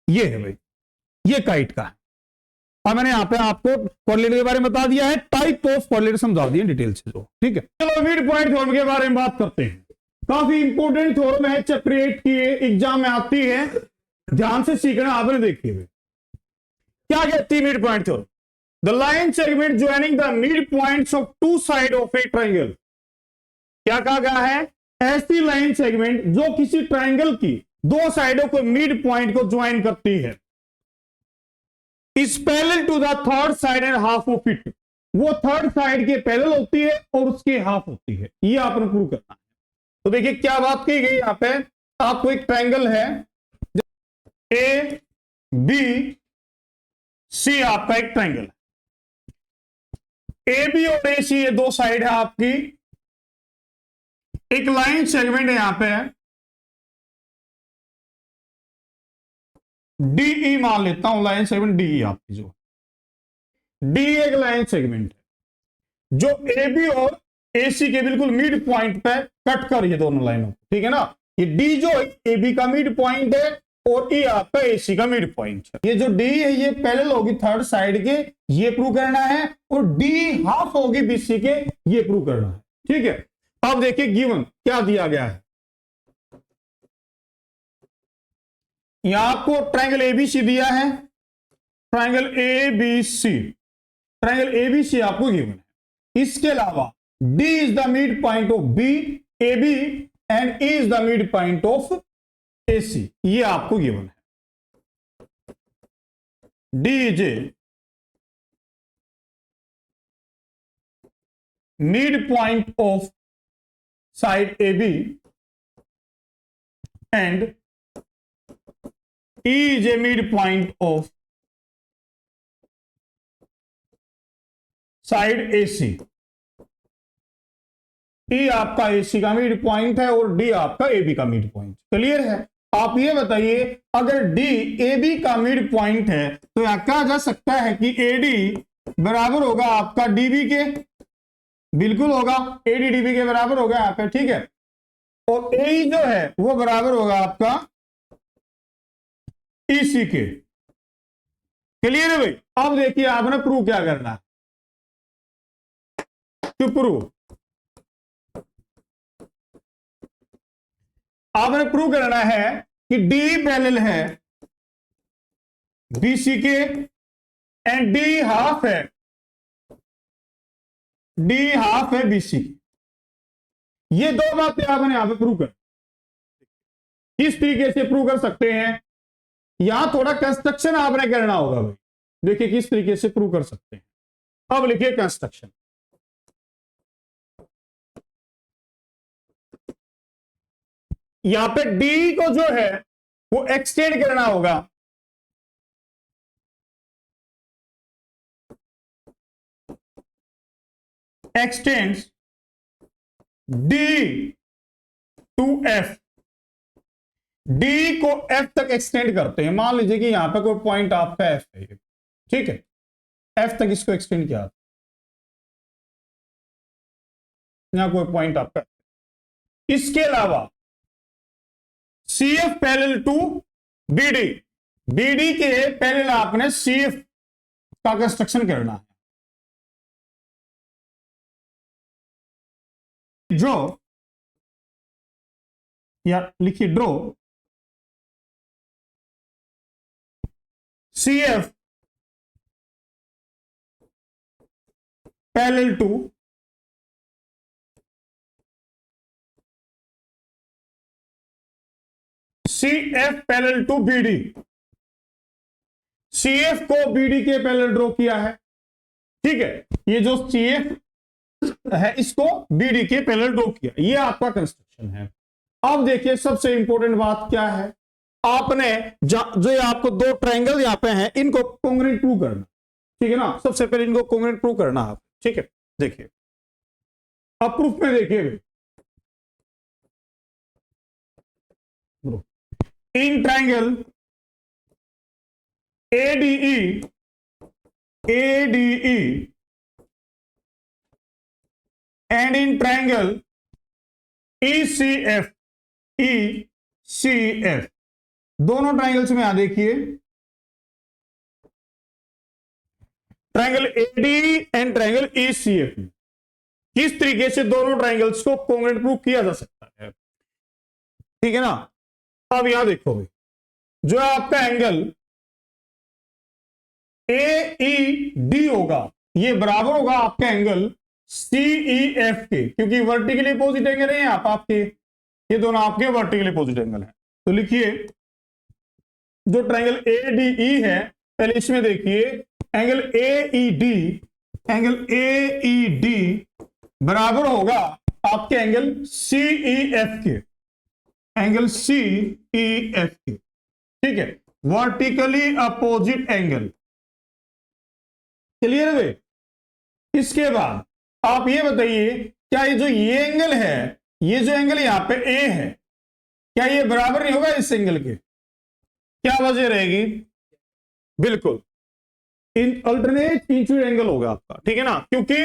Speaker 1: ये है भाई, ये काइट का है। अब मैंने यहां पे आपको कोऑर्डिनेट के बारे में बता दिया है, टाइप ऑफ कोऑर्डिनेट समझा दिए डिटेल से, जो ठीक है। चलो मिड पॉइंट थ्योरम के बारे में बात करते हैं। काफी इंपॉर्टेंट थ्योरम है, चैप्टर 8 की एग्जाम में आती है, ध्यान से सीखना आपने। देखिए क्या कहती है mid point theorem, the line segment joining the mid points of two side of a triangle. क्या कहा गया है, ऐसी लाइन सेगमेंट जो किसी ट्राइंगल की दो साइडों को मिड पॉइंट को ज्वाइन करती है, is parallel to the third side and half of it, वो थर्ड साइड के पैरेलल होती है और उसके हाफ होती है, ये आपने प्रूव करना है। तो देखिए क्या बात की गई यहां पे, आपको एक ट्राइंगल है ए बी सी, आपका एक ट्राइंगल है, ए बी और ए सी ये दो साइड है आपकी, एक लाइन सेगमेंट यहां पे है डीई, मान लेता हूं लाइन सेगमेंट डीई आपकी, जो डी एक लाइन सेगमेंट है जो ए बी और ए सी के बिल्कुल मिड पॉइंट पे कट कर ये दोनों लाइनों, ठीक है ना। ये डी जो ए बी का मिड पॉइंट है और ई आपका ए सी का मिड पॉइंट है। ये जो डी है ये पैरेलल होगी थर्ड साइड के, ये प्रूव करना है, और डी हाफ होगी बीसी के, ये प्रूव करना है, ठीक है। अब देखिए गिवन क्या दिया गया है, यहां आपको ट्राइंगल एबीसी दिया है, ट्राइंगल एबीसी, ट्राइंगल एबीसी आपको गिवन है। इसके अलावा D is the mid point of B A B and E is the mid point of A C, ये आपको गिवन है। D is a mid point of side A B and E is a midpoint of side AC, E आपका AC का मिड पॉइंट है और D आपका AB का मिड पॉइंट। क्लियर है। आप ये बताइए अगर D AB का मिड पॉइंट है तो यहां कहा जा सकता है कि AD बराबर होगा आपका DB के, बिल्कुल होगा, AD DB के बराबर होगा यहां पे, ठीक है। और AE जो है वो बराबर होगा आपका इसी के। क्लियर है भाई। अब देखिए आपने प्रूव क्या करना है, टू प्रूव आपने प्रूव करना है कि डी पैरेलल है बीसी के एंड डी हाफ है, डी हाफ है बीसी की। ये दो बातें आपने यहां पे प्रूव कर, किस तरीके से प्रूव कर सकते हैं, यहां थोड़ा कंस्ट्रक्शन आपने करना होगा भाई। देखिए किस तरीके से प्रूव कर सकते हैं, अब लिखिए कंस्ट्रक्शन। यहां पे डी को जो है वो एक्सटेंड करना होगा, extends D to F, D को एफ तक एक्सटेंड करते हैं। मान लीजिए कि यहां पे कोई पॉइंट आपका एफ है, ठीक है, एफ तक इसको एक्सटेंड किया, यहां कोई पॉइंट आपका। इसके अलावा C F parallel to BD, BD के पैरेलल आपने सी एफ का कंस्ट्रक्शन करना है, जो या लिखिए draw C F parallel to C F parallel to BD, CF को BD के पैरेलल ड्रॉ किया है, ठीक है, ये जो CF है इसको BD के पैरेलल ड्रॉ किया, ये आपका कंस्ट्रक्शन है। अब देखिए सबसे इंपॉर्टेंट बात क्या है, आपने जो ये आपको दो ट्रायंगल यहां पे हैं इनको कॉन्ग्रुएंट प्रूव करना, ठीक है ना। सबसे पहले इनको कॉन्ग्रुएंट प्रूव करना आप, ठीक है। देखिए अब प्रूफ में देखिए, in triangle ADE and in triangle ECF दोनों ट्रायंगल्स में यहां देखिए, triangle ADE and triangle ECF, किस तरीके से दोनों ट्रायंगल्स को कॉन्ग्रुएंट प्रूव किया जा सकता है, ठीक है ना। अब यहां देखो भाई, जो आपका एंगल AED होगा ये बराबर होगा आपका एंगल CEF के, क्योंकि वर्टिकली अपोजिट एंगल है आप आपके, ये दोनों आपके वर्टिकली अपोजिट एंगल है। तो लिखिए जो ट्रायंगल ADE है, पहले इसमें देखिए एंगल AED बराबर होगा आपके एंगल CEF के, एंगल CEF के, ठीक है, वर्टिकली अपोजिट एंगल, क्लियर है। इसके बाद आप ये बताइए, क्या ये जो ये एंगल है, ये जो एंगल यहां पे A है, क्या ये बराबर नहीं होगा इस एंगल के, क्या वजह रहेगी, बिल्कुल अल्टरनेट इंटीरियर एंगल होगा आपका, ठीक है ना, क्योंकि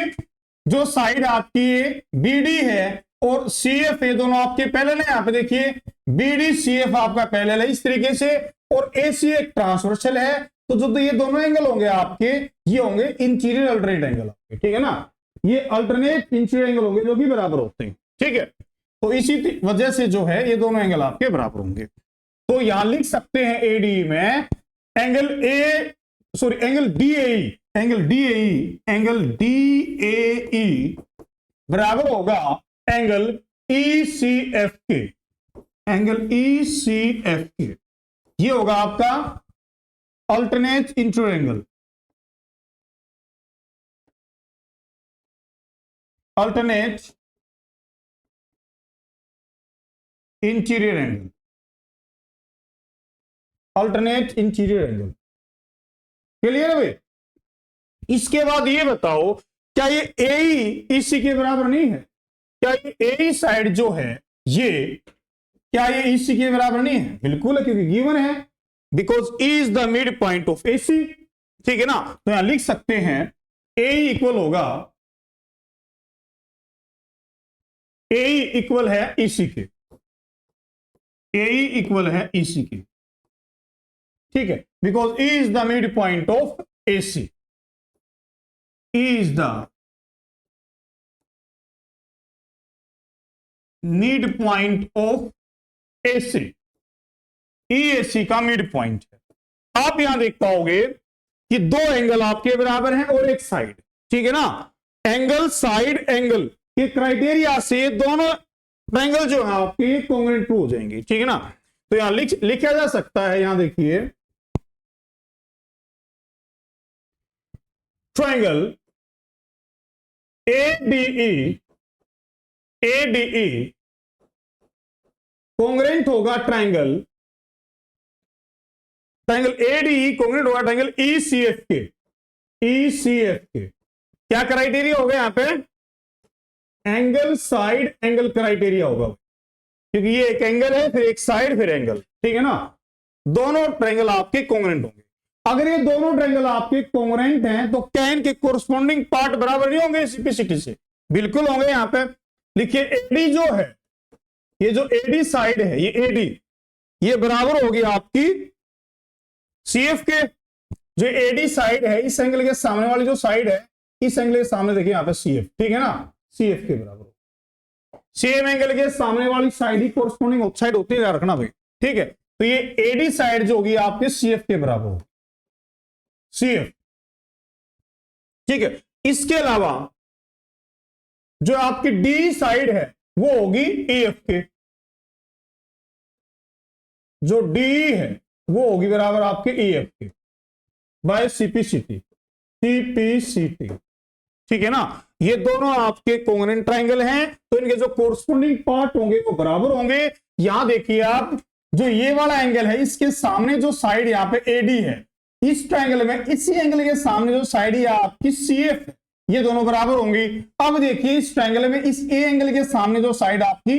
Speaker 1: जो साइड आपकी BD है और CF है दोनों आपके पैरेलल है। यहां पे देखिए BD CF आपका पैरेलल है इस तरीके से, और AC एक ट्रांसवर्सल है, तो जो ये दोनों एंगल होंगे आपके, ये होंगे इंटीरियर अल्टरनेट एंगल आपके, ठीक है ना, ये अल्टरनेट इंटीरियर एंगल होंगे जो कि बराबर होते हैं, ठीक है। तो इसी वजह से जो है ये दोनों एंगल आपके बराबर होंगे। तो यहां लिख सकते हैं ADE में एंगल एंगल DAE बराबर होगा एंगल ECF के, एंगल ECF के, ये होगा आपका alternate interior angle, alternate interior angle, alternate interior angle, clear है भाई। इसके बाद ये बताओ, क्या ये AE EC के बराबर नहीं है, क्या ये AE साइड जो है ये, क्या ये EC के बराबर नहीं है, बिल्कुल है, क्योंकि गिवन है, because E is the mid point of AC, ठीक है ना। तो यहां लिख सकते हैं AE इक्वल होगा, AE इक्वल है EC के, AE इक्वल है EC के, ठीक है, because E is the mid point of AC, E is the mid point of AC, EAC का मिड पॉइंट है। आप यहां देख पाओगे कि दो एंगल आपके बराबर हैं और एक साइड, ठीक है ना, एंगल साइड एंगल के क्राइटेरिया से दोनों ट्रायंगल जो है आपके कॉन्ग्रुएंट हो जाएंगे, ठीक है ना। तो यहां लिखा जा सकता है, यहां देखिए ट्रायंगल ADE कॉन्ग्रुएंट होगा ट्रायंगल ADE कॉन्ग्रुएंट होगा ट्रायंगल ECF के, क्या क्राइटेरिया होगा यहां पे, एंगल साइड एंगल क्राइटेरिया होगा, क्योंकि ये एक एंगल है फिर एक साइड फिर एंगल, ठीक है ना, दोनों ट्रायंगल आपके कॉन्ग्रुएंट होंगे। अगर ये दोनों ट्रायंगल आपके कॉन्ग्रुएंट हैं तो क्या इनके कोरस्पॉन्डिंग पार्ट बराबर नहीं होंगे सिंप्लिसिटी से, बिल्कुल होंगे। यहां पे लिखिए AD जो है, ये जो AD साइड है, ये AD ये बराबर होगी आपकी CF के, जो AD साइड है इस एंगल के सामने वाली जो साइड है, इस एंगल के सामने देखिए यहां पे CF, ठीक है ना, CF के बराबर हो, सेम एंगल के सामने वाली साइड ही कोरस्पॉन्डिंग साइड होती है, रखना भाई, ठीक है। तो ये AD साइड जो होगी आपके CF के बराबर होगी, CF, ठीक है। इसके अलावा जो आपकी D साइड है वो होगी EF के, जो DE है वो होगी बराबर आपके EF के, बाय सीपीसीटी, सीपीसीटी, ठीक है ना। ये दोनों आपके कोंग्रुएंट ट्रायंगल हैं, तो इनके जो कोरस्पोंडिंग पार्ट होंगे वो बराबर होंगे। यहां देखिए आप, जो ये वाला एंगल है इसके सामने जो साइड यहाँ पे एडी है, इस ट्रायंगल में इसी एंगल के सामने जो साइड है आपकी सीएफ है, ये दोनों बराबर होंगी। अब देखिए इस ट्रायंगल में इस ए एंगल के सामने जो साइड आपकी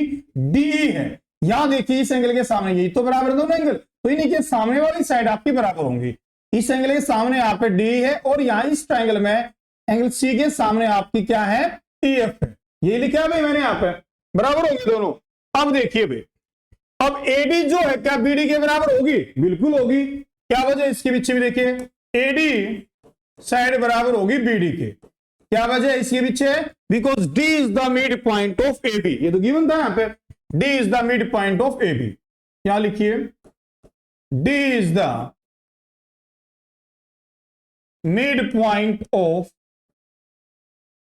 Speaker 1: डीई है, यहां देखिए इस एंगल के सामने, यही तो बराबर दोनों एंगल, तो इन्हीं के सामने वाली साइड आपकी बराबर होंगी। इस एंगल के सामने यहाँ पे डी है और यहाँ इस ट्रायंगल में एंगल सी के सामने आपकी क्या है, ईएफ है। ये लिखा है भाई मैंने यहाँ पे, बराबर होगी दोनों। अब देखिए भाई, अब एडी जो है क्या बीडी के बराबर होगी, बिल्कुल होगी। क्या वजह, इसके पीछे भी देखिए, एडी साइड बराबर होगी बीडी के। क्या वजह है इसके पीछे, because D is the mid point of A B, ये तो गिवन था यहां पे, D is the mid point of A B. क्या लिखिए, D is the mid point of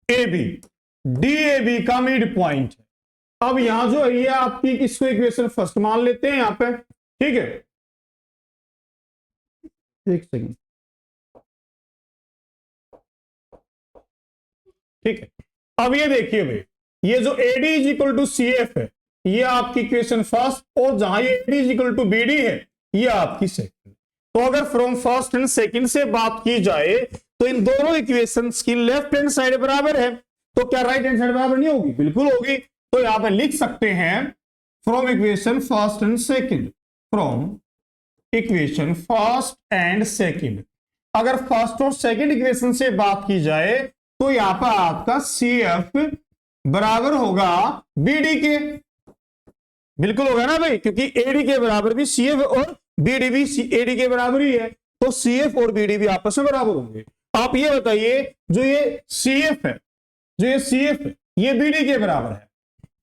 Speaker 1: A B, D A B का मिड पॉइंट है। अब यहां जो है ये आपकी किसको इक्वेशन फर्स्ट मान लेते हैं यहां पे, ठीक है। एक सेकंड, ठीक है। अब ये देखिए भाई, ये जो AD is equal to CF है, ये आपकी इक्वेशन फर्स्ट, और जहां ये AD is equal to BD है, ये आपकी सेकंड। तो अगर फ्रॉम फर्स्ट एंड सेकंड से बात की जाए तो इन दोनों इक्वेशंस की लेफ्ट हैंड साइड बराबर है, तो क्या राइट हैंड साइड बराबर नहीं होगी, बिल्कुल होगी। तो यहां पर लिख सकते हैं from equation first and second, from equation first and second. अगर फर्स्ट और सेकंड इक्वेशन से बात की जाए तो यहां पर आपका CF बराबर होगा BD के, बिल्कुल होगा ना भाई, क्योंकि AD के बराबर भी CF और BD भी AD के बराबर ही है, तो CF और BD भी आपस में बराबर होंगे। आप ये बताइए, जो ये CF है, जो ये CF है, ये BD के बराबर है,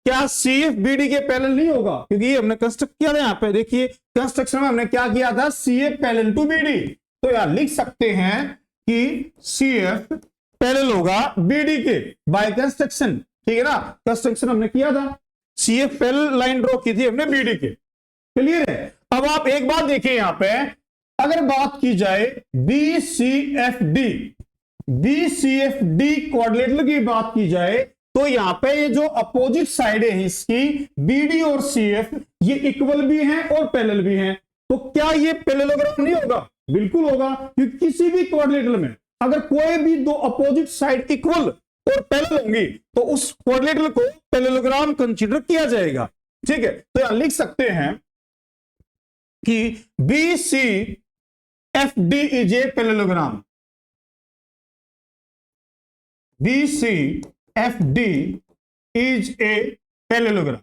Speaker 1: क्या CF BD के पैरेलल नहीं होगा, क्योंकि ये हमने कंस्ट्रक्ट किया था। यहाँ पे देखिए कंस्ट्रक्शन में हमने क्या किया था, CF पैरेलल टू BD, तो यार लिख सकते हैं कि CF पैरेलल होगा BD के बाय कंस्ट्रक्शन, ठीक है ना। कंस्ट्रक्शन हमने किया था, CF पैरेलल लाइन ड्रॉ की थी हमने BD के, क्लियर है। अब आप एक बात देखिए यहां पे, अगर बात की जाए BCFD, BCFD क्वाड्रिलेटरल की बात की जाए तो यहां पे ये जो अपोजिट साइड है इसकी BD और CF, ये इक्वल भी हैं और पैरेलल भी हैं, तो क्या ये पैरेललोग्राम नहीं होगा, बिल्कुल होगा। क्योंकि किसी भी क्वाड्रिलेटरल में अगर कोई भी दो अपोजिट साइड इक्वल और पैरेलल होंगी तो उस क्वाड्रिलेटरल को पैरेललोग्राम कंसीडर किया जाएगा, ठीक है। तो यहां लिख सकते हैं कि BCFD is a parallelogram, BCFD is a parallelogram,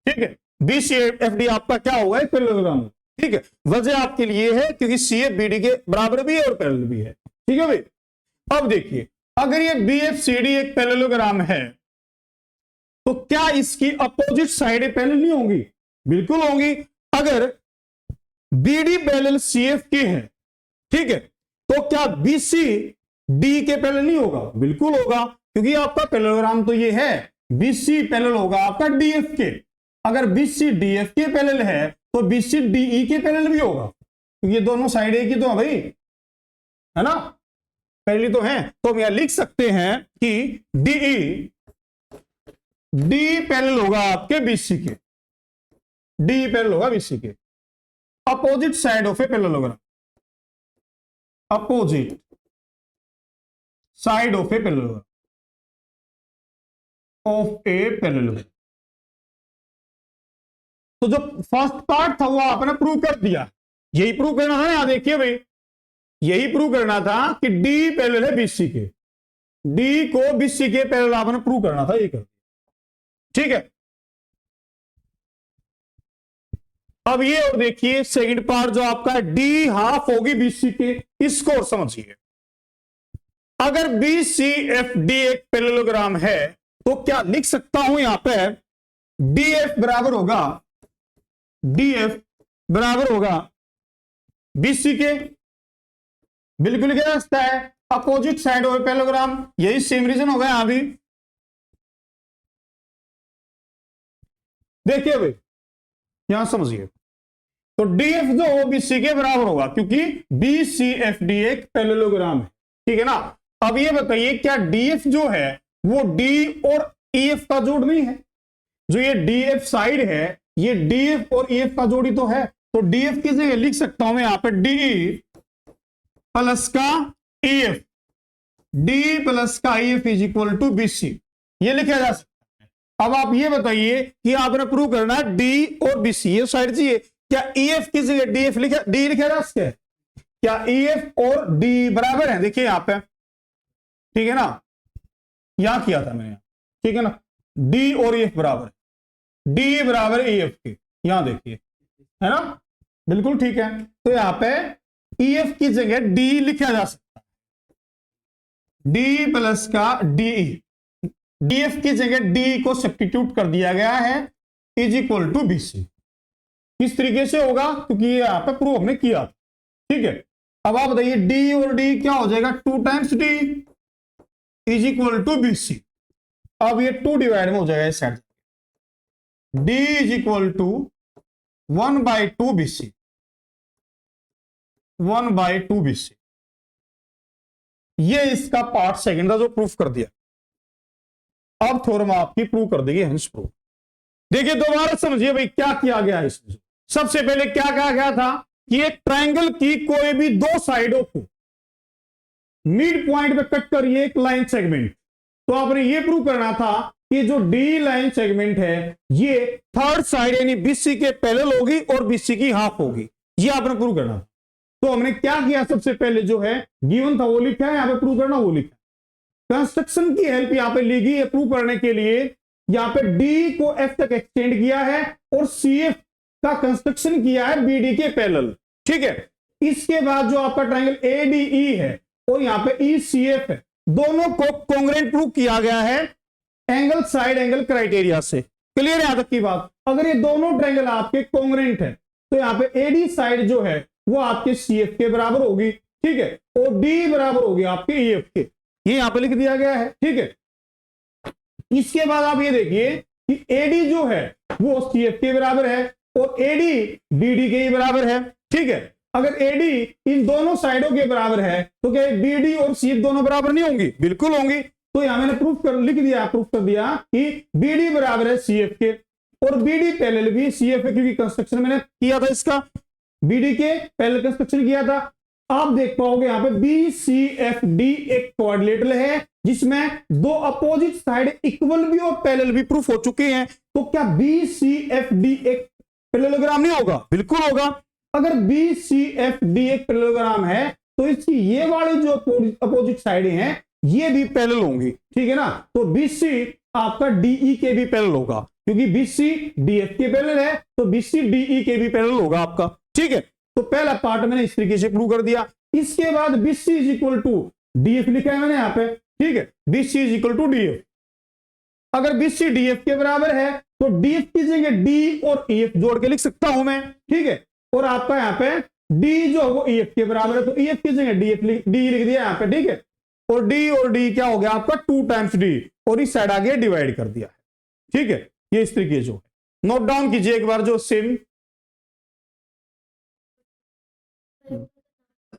Speaker 1: ठीक है। BCFD आपका क्या होगा, एक पैरेललोग्राम, ठीक है। वजह आपके लिए है क्योंकि CF BD के बराबर भी है और पैरेलल भी है, ठीक है भाई। अब देखिए, अगर ये BFCD एक पैरेललोग्राम है तो क्या इसकी अपोजिट साइड पैरेलल नहीं होंगी, बिल्कुल होंगी। अगर BD पैरेलल CF के है, ठीक है, तो क्या BCD के पैरेलल नहीं होगा, बिल्कुल होगा, क्योंकि आपका पैरेललोग्राम तो ये है, BC पैरेलल होगा आपका DF के। अगर BC DF के पैरेलल है तो BC DE के पैरेलल भी होगा, क्योंकि ये दोनों साइड एक ही तो है भाई, है ना, पहली तो है। तो हम यहां लिख सकते हैं कि D पैरेलल होगा आपके BC के, D पैरेलल होगा BC के, opposite side of a parallelogram, opposite side of a parallelogram, of a parallelogram. तो जो फर्स्ट पार्ट था वो आपने प्रूव कर दिया, यही प्रूव करना था। यहां देखिए भाई, यही प्रूव करना था कि D पैरेलल है BC के, D को BC के पैरेलल आपने प्रूव करना था, ये कर, ठीक है। अब ये और देखिए सेकंड पार्ट जो आपका है, D हाफ होगी BC के, इसको और समझिए। अगर BCFD एक पैरेललोग्राम है तो क्या लिख सकता हूं यहां पे, DF बराबर होगा, DF बराबर होगा BC के, बिल्कुल क्या रास्ता है, अपोजिट साइड ऑफ पैरेललोग्राम, यही सेम रीजन होगा यहां भी। देखिए भाई यहां समझिए, तो डीएफ जो हो बीसी के बराबर होगा, क्योंकि बीसीएफडी एक पैरेललोग्राम है, ठीक है ना। अब ये बताइए क्या डीएफ जो है वो डी और ईएफ का जोड़ नहीं है? जो ये डीएफ साइड है ये डीएफ और ईएफ का जोड़ी तो है, तो डीएफ की जगह लिख सकता हूं मैं यहां पे डी प्लस का ईएफ, डी प्लस का EF is equal to BC, ये लिखा जा सकता है। अब आप ये बताइए कि आपने प्रूव करना है डी और बीसी, ये साइड चाहिए, क्या ईएफ की जगह डीएफ लिखा, डी लिखा जा सकता है? क्या ईएफ और डी बराबर है? देखिए यहां पे, ठीक है ना, यहां किया था मैंने, ठीक है ना, डी और ईएफ बराबर, डी बराबर ईएफ के, यहां देखिए, है ना, बिल्कुल ठीक है। तो यहां पे ईएफ की जगह डी लिखा जा सकता है, डी प्लस का डी, डीएफ की जगह डी को सब्स्टिट्यूट कर दिया गया है इज इक्वल टू बीसी। किस तरीके से होगा? क्योंकि ये यहां पे प्रूव हमने किया, ठीक है। अब आप बताइए डी और डी क्या हो जाएगा, 2 times D is equal to BC. अब ये 2 डिवाइड में हो जाएगा इस side, D is equal to 1/2 BC, 1/2 BC. ये इसका पार्ट सेकंड था जो प्रूफ कर दिया। अब थ्योरम आपकी प्रूव कर देगी हेंस प्रूफ। देखिए दोबारा समझिए भाई क्या किया गया है इसमें। सबसे पहले क्या कहा गया था कि एक ट्रायंगल की कोई भी 2 साइडों को मिड पॉइंट पे कट करिए एक लाइन सेगमेंट, तो आपने ये प्रूव करना था कि जो डी लाइन सेगमेंट है ये थर्ड साइड यानी बीसी के पैरेलल होगी और बीसी की हाफ होगी, ये आपने प्रूव करना था। तो हमने क्या किया, सबसे पहले जो है गिवन था वो लिखा है, यहां पे प्रूव करना वो लिखा है। कंस्ट्रक्शन की हेल्प यहां पे ली गई प्रूव करने के लिए। यहां पे डी को एफ तक एक्सटेंड किया है और सीएफ का कंस्ट्रक्शन किया है बीडी के पैरेलल, ठीक है। इसके बाद जो आपका ट्रायंगल एडीई है और यहां पे ईसीएफ है, दोनों को कॉन्ग्रुएंट प्रूव किया गया है एंगल साइड एंगल क्राइटेरिया से। क्लियर है यहां तक की बात? अगर ये दोनों ट्रायंगल आपके कॉन्ग्रुएंट है तो यहां पे एडी साइड जो है वो आपके सीएफ के बराबर होगी, ठीक है, और डी बराबर होगी आपके ईएफ के, ये यहां पे लिख दिया गया है, ठीक है। इसके बाद आप ये देखिए कि एडी जो है वो सीएफ के बराबर है और एडी बीडी के बराबर है, ठीक है। अगर एडी इन दोनों साइडों के बराबर है तो क्या बीडी और सीएफ दोनों बराबर नहीं होंगी? बिल्कुल होंगी। तो यहां मैंने प्रूफ कर दिया कि बीडी बराबर है सीएफ के और बीडी पैरेलल भी सीएफ है, क्योंकि कंस्ट्रक्शन मैंने किया था इसका, बीडी के पैरेलल कंस्ट्रक्शन किया था। आप देख पाओगे यहां पे बीसीएफडी एक कोऑर्डिनेटर है जिसमें 2 अपोजिट साइड इक्वल भी और पैरेलल भी प्रूफ हो चुके हैं। तो क्या बीसीएफडी एक पैरेललोग्राम नहीं होगा? बिल्कुल होगा। अगर बीसीएफडी एक पैरेललोग्राम है तो इसकी ये वाली जो अपोजिट साइडें हैं ये भी पैरेलल होंगी, ठीक है ना। तो बीसी आपका डीई के भी पैरेलल होगा, क्योंकि बीसी डीएफ के पैरेलल है तो बीसी डीई के भी पैरेलल होगा आपका, ठीक है। तो पहला पार्ट मैंने इस तरीके से प्रूव कर दिया। इसके बाद BC is equal to DF लिखा है मैंने यहां पे, ठीक है, BC is equal to DF. अगर बीसी डीएफ के बराबर है तो डीएफ की जगह डी और ईएफ जोड़ के लिख सकता हूं मैं, ठीक है। और आपका यहां पे डी जो है वो ईएफ के बराबर है तो ईएफ की जगह डी लिख दिया यहां पे, ठीक है। और डी क्या हो गया आपका 2 टाइम्स डी और इस साइड आगे डिवाइड कर दिया है, ठीक है। ये इस तरीके जो है नोट डाउन कीजिए एक बार, जो सेम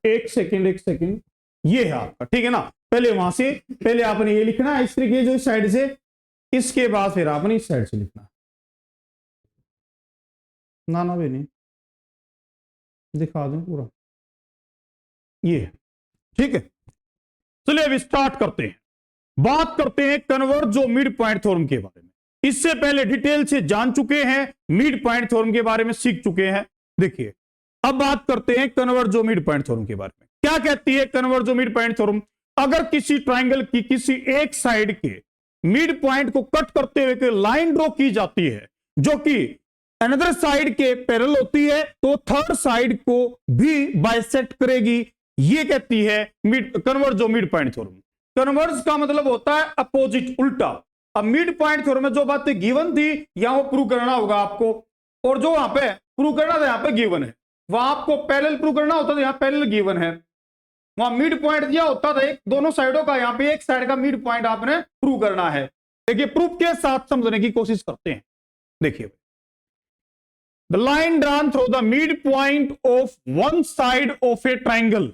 Speaker 1: एक सेकंड ये है आपका, ठीक है ना। पहले वहां से पहले आपने ये लिखना है इस तरीके जो इस साइड से, इसके बाद फिर आपने इस साइड से लिखना है। ना भी नहीं दिखा दूं पूरा, ये ठीक है। चलिए अब स्टार्ट करते हैं, बात करते हैं कन्वर्ज जो मिड पॉइंट थ्योरम के बारे में। इससे पहले डिटेल से जान चुके हैं, मिड पॉइंट थ्योरम के बारे में सीख चुके हैं। देखिए अब बात करते हैं कन्वर्ज जो मिड पॉइंट थ्योरम के बारे में। क्या कहती है कन्वर्ज जो मिड पॉइंट थ्योरम? अगर किसी ट्राइंगल की किसी एक साइड के मिड पॉइंट को कट करते हुए कोई लाइन ड्रॉ की जाती है जो कि अनदर साइड के पैरेलल होती है तो थर्ड साइड को भी बाइसेक्ट करेगी, ये कहती है कन्वर्ज जो मिड पॉइंट थ्योरम। कन्वर्ज का मतलब होता है अपोजिट, उल्टा। अब मिड पॉइंट थ्योरम में जो बातें गिवन थी यहां वो प्रूव करना होगा आपको, और जो वहां पे प्रूव करना था यहां पे गिवन है, वहां आपको पैरेलल प्रूव करना होता था, यहां पैरेलल गिवन है। वहां मिड पॉइंट दिया होता था एक दोनों साइडों का, यहां पे एक साइड का मिड पॉइंट आपने प्रूव करना है। देखिए प्रूफ के साथ समझने की कोशिश करते हैं। देखिए the line drawn through the mid point of one side of a triangle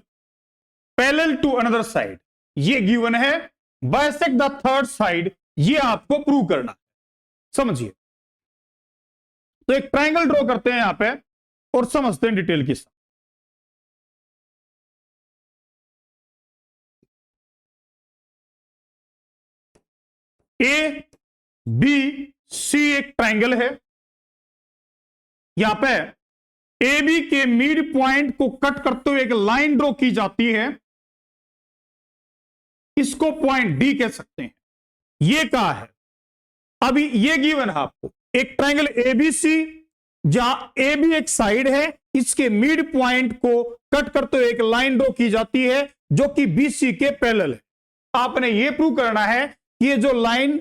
Speaker 1: parallel to another side, ये गिवन है। बाइसेक्ट द थर्ड साइड, ये आपको प्रूव करना है। समझिए, तो एक ट्राइंगल ड्रॉ करते हैं यहां पे और समझते हैं डिटेल के साथ। ए बी सी एक ट्राइंगल है। यहां पे ए बी के मिड पॉइंट को कट करते हुए एक लाइन ड्रॉ की जाती है, इसको पॉइंट डी कह सकते हैं। ये कहा है, अभी ये गिवन है आपको एक ट्राइंगल एबीसी, जहां ए बी एक साइड है, इसके मिड पॉइंट को कट करते हुए एक लाइन ड्रॉ की जाती है जो कि बीसी के पैरेलल है। आपने ये प्रूव करना है कि ये जो लाइन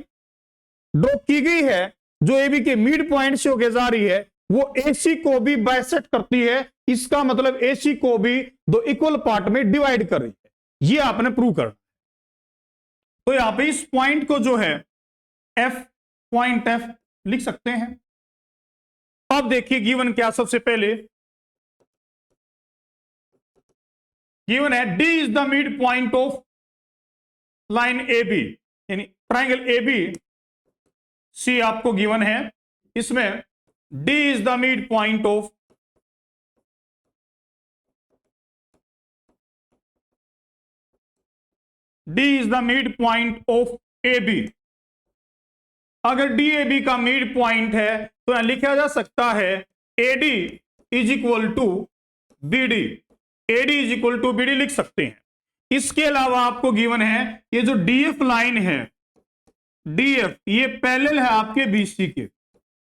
Speaker 1: ड्रॉ की गई है जो ए बी के मिड पॉइंट से होकर जा रही है वो एसी को भी बाइसेक्ट करती है। इसका मतलब एसी को भी दो इक्वल पार्ट में डिवाइड कर रही है। ये आपने प्रूव करना। तो यहां पे इस पॉइंट को जो है एफ, पॉइंट एफ लिख सकते हैं। अब देखिए गिवन क्या, सबसे पहले गिवन है D is the mid point of line A B, यानी ट्राइंगल ए बी सी आपको गिवन है। इसमें D is the mid point of D is the mid point of A B. अगर डी ए बी का मिड पॉइंट है तो यहां लिखा जा सकता है A D is equal to B D, A D is equal to B D लिख सकते हैं। इसके अलावा आपको गिवन है ये जो डीएफ लाइन है, डीएफ ये पैरेलल है आपके बीसी के,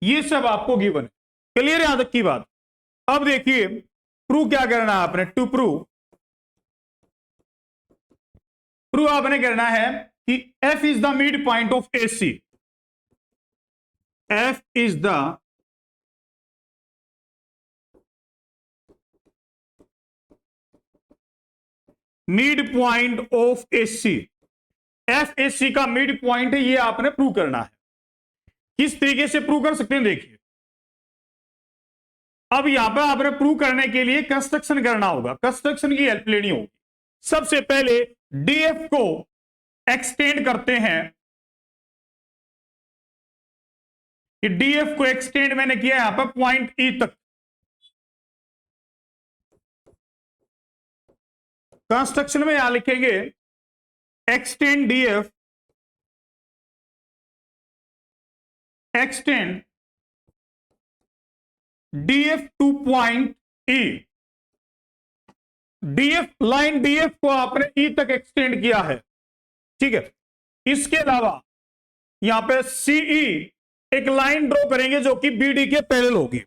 Speaker 1: ये सब आपको गिवन है। क्लियर है यहां तक की बात। अब देखिए प्रूव क्या करना है आपने, टू प्रूव आपने करना है कि F is the mid point of AC, F is the mid point of AC, F AC का मिड पॉइंट है, ये आपने प्रूव करना है। किस तरीके से प्रूव कर सकते हैं देखिए। अब यहां पर आपने प्रूव करने के लिए कंस्ट्रक्शन करना होगा, कंस्ट्रक्शन की हेल्प लेनी होगी। सबसे पहले डीएफ को एक्सटेंड करते हैं, कि डीएफ को एक्सटेंड मैंने किया यहां पर पॉइंट ई तक। कंस्ट्रक्शन में यहां लिखेंगे extend DF, extend DF two point ई। डीएफ लाइन डीएफ को आपने ई तक एक्सटेंड किया है, ठीक है। इसके अलावा यहां पे सीई एक लाइन ड्रॉ करेंगे जो कि बीडी के पैरेलल होगी।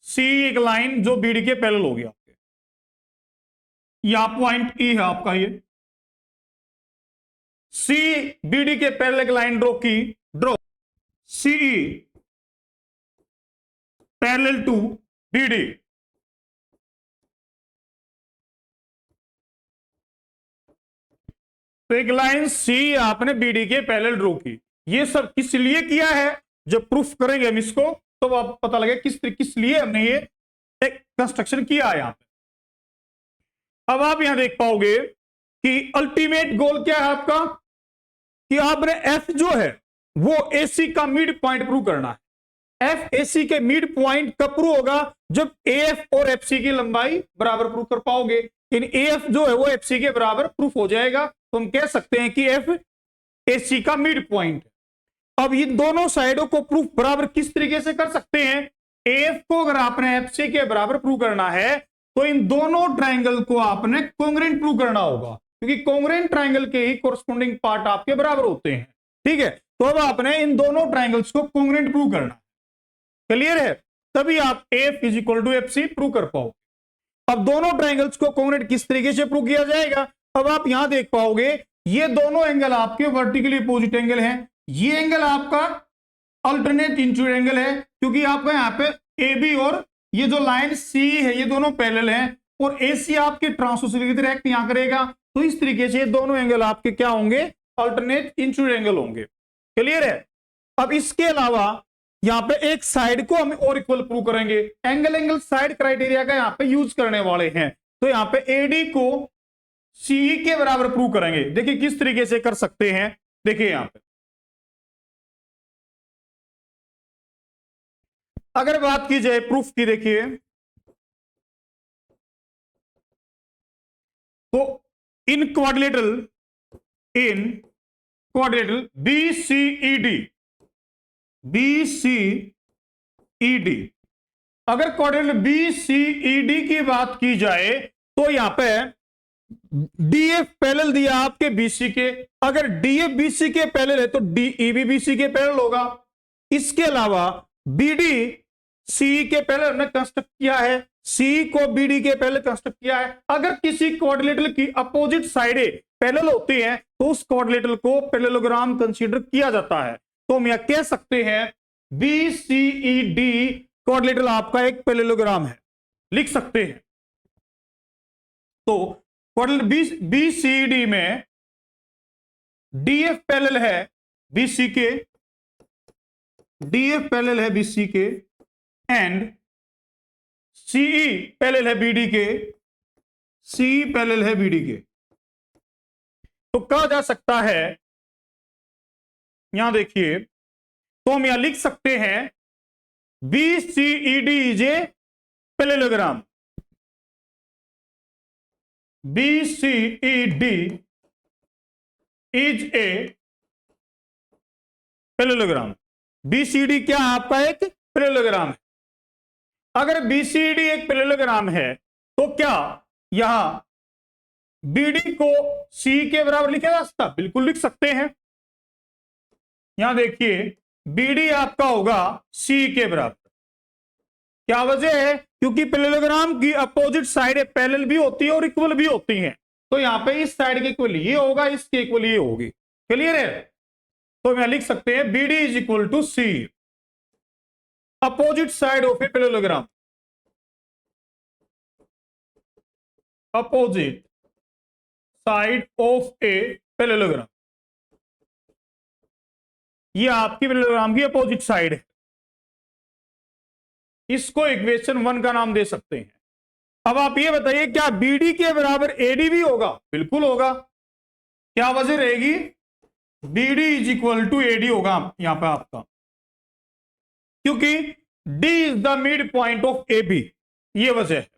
Speaker 1: सी एक लाइन जो बीडी के पैरेलल होगी आपके, यहां पॉइंट ई है आपका, ये सी बीडी के पैरेलल एक लाइन ड्रॉ की, draw CE parallel to BD. तो एक लाइन सी आपने बीडी के पैरेलल ड्रॉ की। ये सब किस लिए किया है, जब प्रूफ करेंगे हम इसको तो आप पता लगे किस लिए हमने ये एक कंस्ट्रक्शन किया है यहां पे। अब आप यहां देख पाओगे कि अल्टीमेट गोल क्या है आपका, कि आपने एफ जो है वो एसी का मिड पॉइंट प्रूव करना है। एफ एसी के मिड पॉइंट कब प्रूव होगा, जब एएफ और एफसी की लंबाई बराबर प्रूव कर पाओगे। इन एएफ जो है वो एफसी के बराबर प्रूफ हो जाएगा, तो हम कह सकते हैं कि एफ एसी का मिड पॉइंट है। अब इन दोनों साइडों को प्रूफ बराबर किस तरीके से कर सकते हैं, एएफ को अगर आपने एफसी के बराबर प्रूव करना है तो इन दोनों ट्राइंगल को आपने कॉन्ग्रुएंट प्रूव करना होगा, क्योंकि कॉन्ग्रुएंट ट्राइंगल के ही कोरस्पोंडिंग पार्ट आपके बराबर होते हैं, ठीक है। तो अब आपने इन दोनों ट्राइंगल्स को कॉन्ग्रुएंट प्रूव करना है। क्लियर है, तभी आप F is equal to FC prove कर पाओगे। अब दोनों ट्राइंगल्स को कॉन्ग्रुएंट किस तरीके से प्रूव किया जाएगा, अब आप यहां देख पाओगे ये दोनों एंगल आपके वर्टिकली अपोजिट एंगल हैं। ये एंगल आपका अल्टरनेट इंटीरियर एंगल है, क्योंकि आपका यहाँ पे ए बी और ये जो लाइन सी है ये दोनों पैरेलल हैं, और एसी आपके ट्रांसवर्सल की तरह एक्ट यहां करेगा। तो इस तरीके से दोनों एंगल आपके क्या होंगे, अल्टरनेट इंटीरियर एंगल होंगे। क्लियर है। अब इसके अलावा यहां पे एक साइड को हम और इक्वल प्रूव करेंगे, एंगल साइड क्राइटेरिया का यहां पे यूज करने वाले हैं। तो यहां पे एडी को सीई के बराबर प्रूव करेंगे। देखिए किस तरीके से कर सकते हैं, देखिए यहां पे अगर बात की जाए प्रूफ की, देखिए तो इन क्वाड्रिलेटरल बीसीईडी अगर क्वाड्रिलेटरल बीसीईडी की बात की जाए तो यहां पे डीएफ पैरेलल दिया आपके बीसी के, अगर डीएफ बीसी के पैरेलल है तो डीई भी बीसी के पैरेलल होगा। इसके अलावा बीडी सी के पैरेलल हमने कंस्ट्रक्ट किया है, सी को बीडी के पैरेलल कंस्ट्रक्ट किया है। अगर किसी क्वाड्रिलेटरल की अपोजिट साइडें पैरेलल होती हैं तो उस क्वाड्रिलेटरल को पैरेललोग्राम कंसीडर किया जाता है। तो हम यह कह सकते हैं बीसीईडी क्वाड्रिलेटरल आपका एक पैरेललोग्राम है, लिख सकते हैं। तो क्वाड्रिलेटरल बीसीडी में डीएफ पैरेलल है बीसी के, डीएफ पैरेलल है बीसी के एंड सीई पैरेलल है बीडी के, सीई पैरेलल है बीडी के। तो कहा जा सकता है, यहां देखिए तो हम यहां लिख सकते हैं BCED is a parallelogram, BCED is a parallelogram. BCD क्या आपका एक पैरेललोग्राम है। अगर बीसीडी एक पैरेललोग्राम है तो क्या यहां बीडी को सी के बराबर लिखा जा सकता? बिल्कुल लिख सकते हैं। यहां देखिए बीडी आपका होगा सी के बराबर। क्या वजह है? क्योंकि पैरेललोग्राम की अपोजिट साइड पैरेलल भी होती है और इक्वल भी होती हैं। तो यहां पे इस साइड के इक्वल ये होगा, इसके इक्वल ये होगी। क्लियर है? तो मैं लिख सकते हैं BD is equal to C, opposite side of a parallelogram, opposite side of a parallelogram. ये आपकी पैरेललोग्राम की अपोजिट साइड है। इसको इक्वेशन 1 का नाम दे सकते हैं। अब आप ये बताइए क्या बीडी के बराबर एडी भी होगा? बिल्कुल होगा। क्या वजह रहेगी? BD is equal to AD होगा यहां पे आपका, क्योंकि D is the mid point of A B. ये वजह है,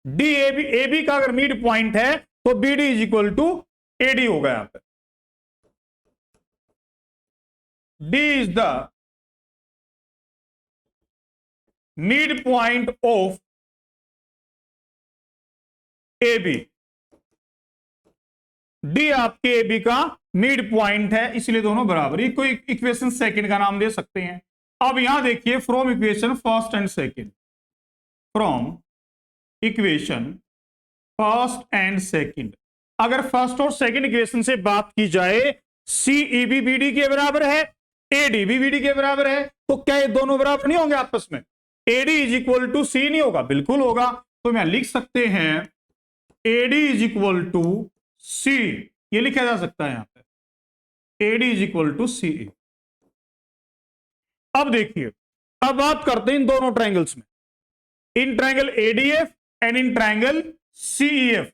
Speaker 1: डी ए बी का अगर मिड पॉइंट है तो BD is equal to AD होगा। यहां पे D is the mid point of A B, D आपके ए बी का मिड पॉइंट है, इसलिए दोनों बराबर। ये कोई इक्वेशन सेकंड का नाम दे सकते हैं। अब यहां देखिए from equation first and second, from equation first and second, अगर फर्स्ट और सेकंड इक्वेशन से बात की जाए सी बी बीडी के बराबर है, एडी भी बीडी के बराबर है, तो क्या ये दोनों बराबर नहीं होंगे आपस में? एडी इज इक्वल टू सी नहीं होगा? बिल्कुल होगा। तो मैं लिख सकते हैं एडी इज इक्वल टू सी, ये लिखा जा सकता है यहां पे एडी इज इक्वल टू सी। अब देखिए, अब बात करते हैं इन दोनों ट्रायंगल्स में, in triangle ADF and in triangle CEF.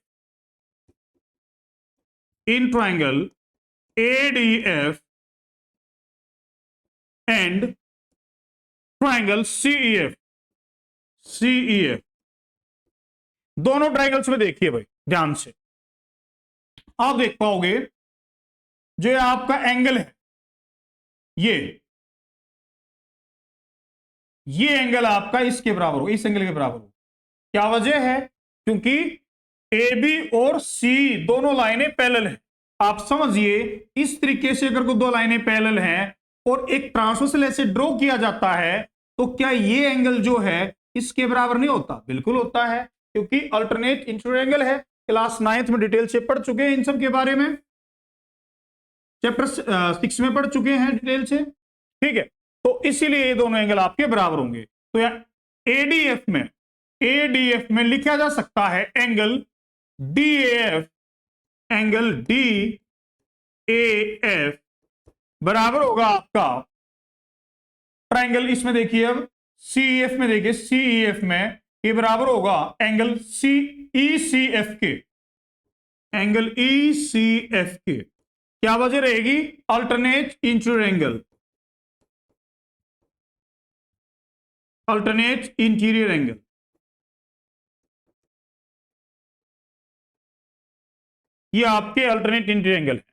Speaker 1: In triangle ADF and triangle CEF, CEF दोनों ट्रायंगल्स में देखिए भाई ध्यान से, आप देख पाओगे जो आपका एंगल है ये एंगल आपका इसके बराबर हो, इस एंगल के बराबर हो। क्या वजह है? क्योंकि ए बी और सी दोनों लाइनें पैरेलल हैं। आप समझिए इस तरीके से अगर दो लाइनें पैरेलल हैं और एक ट्रांसवर्सल ऐसे ड्रॉ किया जाता है तो क्या ये एंगल जो है इसके बराबर नहीं होता? बिल्कुल होता है, क्योंकि अल्टरनेट इंटीरियर एंगल है। क्लास 9th में डिटेल से पढ़ चुके हैं इन सब के बारे में, चैप्टर 6 में पढ़ चुके हैं डिटेल से, ठीक है। तो इसीलिए ये दोनों एंगल आपके बराबर होंगे। तो एडीएफ में लिखा जा सकता है एंगल डीएफ, एंगल डीएएफ बराबर होगा आपका ट्राइंगल इसमें देखिए, अब सीईएफ में देखिए, सीईएफ में ये बराबर होगा एंगल ईसीएफ के, एंगल ईसीएफ के। क्या वजह रहेगी? Alternate interior angle, alternate interior angle. ये आपके अल्टरनेट इंटीरियर एंगल है।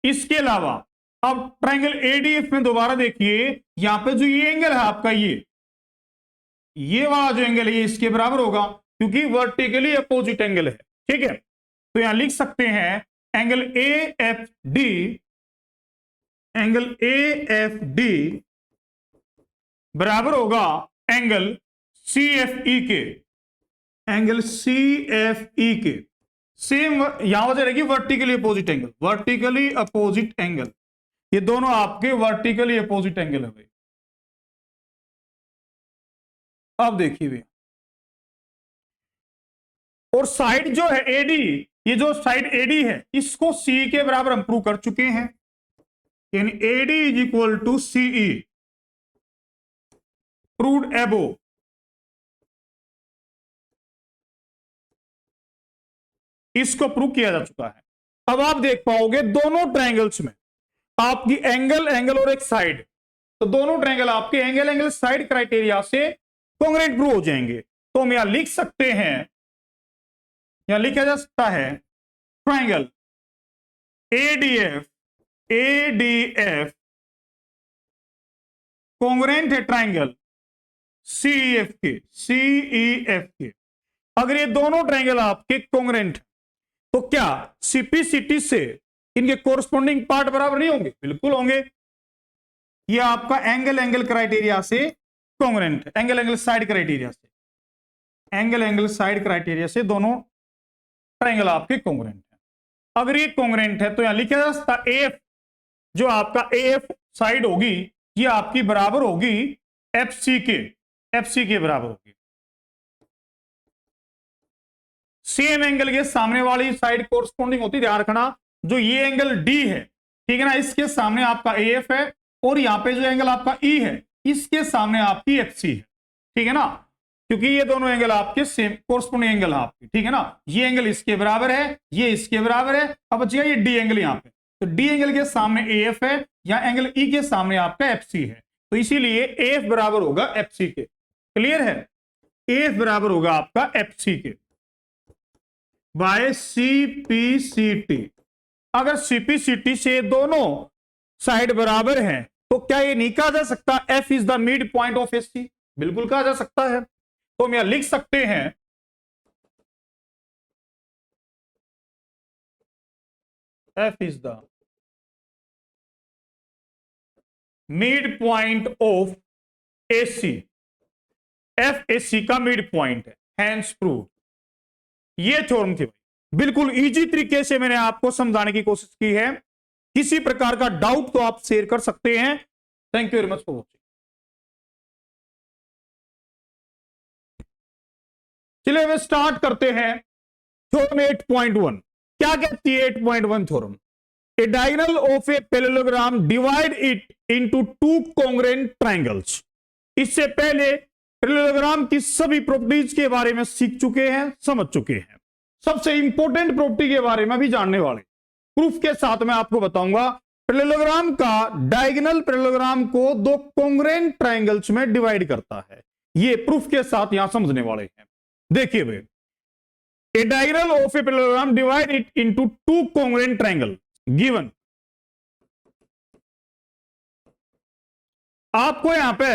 Speaker 1: इसके अलावा अब ट्राइंगल एडीएफ में दोबारा देखिए, यहां पे जो ये एंगल है आपका, ये वाला जो एंगल है ये इसके बराबर होगा, क्योंकि वर्टिकली अपोजिट एंगल है। ठीक है, तो यहां लिख सकते हैं angle A F D, angle A F D बराबर होगा एंगल सी एफ ई के, एंगल सी एफ ई के। सेम यहां वजह रहेगी vertically opposite angle, vertically opposite angle. ये दोनों आपके वर्टिकली अपोजिट एंगल है भाई। अब देखिए भैया, और साइड जो है एडी, ये जो साइड एडी है इसको सी के बराबर हम प्रूव कर चुके हैं, यानी AD is equal to CE, proved above. इसको प्रूव किया जा चुका है। अब आप देख पाओगे दोनों ट्रायंगल्स में आपकी एंगल और एक साइड, तो दोनों ट्रायंगल आपके एंगल साइड क्राइटेरिया से कॉन्ग्रुएंट प्रूव हो जाएंगे। तो हम यहां लिख सकते हैं, यहां लिखा जा सकता है ट्रायंगल एडीएफ, एडीएफ कॉन्ग्रुएंट है ट्रायंगल सीईएफ के, सीईएफ के। अगर ये दोनों ट्रायंगल आपके कॉन्ग्रुएंट तो क्या सीपीसीटी से इनके कोरस्पॉन्डिंग पार्ट बराबर नहीं होंगे? बिल्कुल होंगे। ये आपका एंगल क्राइटेरिया से कॉन्ग्रुएंट है, एंगल साइड क्राइटेरिया से, एंगल साइड क्राइटेरिया से दोनों ट्रायंगल आपके कॉन्ग्रुएंट है। अगर ये कॉन्ग्रुएंट है तो यहां लिखा जा सकता है एफ, जो आपका एफ साइड होगी ये आपकी बराबर होगी एफसी के, एफसी के बराबर होगी। सेम एंगल के सामने वाली साइड कोरस्पॉन्डिंग होती, ध्यान रखना, जो ये एंगल डी है, ठीक है ना, इसके सामने आपका एएफ है, और यहां पे जो एंगल आपका ई है इसके सामने आपकी एफसी है। ठीक है ना, क्योंकि ये दोनों एंगल आपके सेम कोरस्पॉन्डिंग एंगल है आपके। ठीक है ना, ये एंगल इसके बराबर है, ये इसके बराबर है। अब बचिएगा ये डी एंगल यहां पे, तो डी एंगल के सामने एएफ है, या एंगल ई के सामने आपका एफसी है, तो इसीलिए एफ बराबर होगा एफसी के। क्लियर है, एफ बराबर होगा आपका एफसी के बाय सीपीसीटी। अगर सीपीसीटी से दोनों साइड बराबर हैं तो क्या ये नहीं कहा जा सकता F is the mid point of SC? बिल्कुल कहा जा सकता है। तो हम यहां लिख सकते हैं F is the mid point of AC, F AC का मिड पॉइंट है, हैंस प्रूव। ये थ्योरम थी भाई, बिल्कुल इजी तरीके से मैंने आपको समझाने की कोशिश की है। किसी प्रकार का डाउट तो आप शेयर कर सकते हैं। Thank you very much for watching. चलिए वे स्टार्ट करते हैं थ्योरम 8.1। क्या कहती है 8.1 theorem? A diagonal of a parallelogram divide it into two congruent triangles. इससे पहले पैरेललोग्राम की सभी प्रॉपर्टीज के बारे में सीख चुके हैं, समझ चुके हैं। सबसे इंपॉर्टेंट प्रॉपर्टी के बारे में भी जानने वाले, प्रूफ के साथ मैं आपको बताऊंगा। पैरेललोग्राम का डायगोनल पैरेललोग्राम को दो कॉन्ग्रुएंट ट्रायंगल्स में डिवाइड करता है, ये प्रूफ के साथ यहां समझने वाले हैं। देखिए भाई, a diagonal of a parallelogram divide it into two congruent triangle given. आपको यहां पे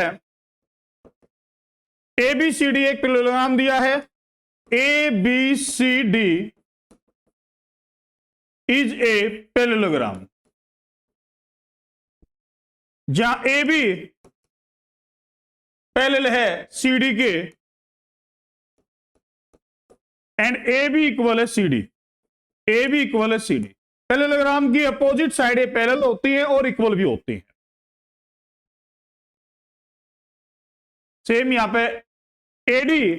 Speaker 1: ए बी सी डी एक पैरेललोग्राम दिया है, A B C D is a parallelogram, जहां ए बी पैरेलल है सी डी के एंड ए बी इक्वल है C D, A B equal है सी डी। पैरेललोग्राम की अपोजिट साइडें पैरेलल होती है और इक्वल भी होती है। सेम यहां पे एडी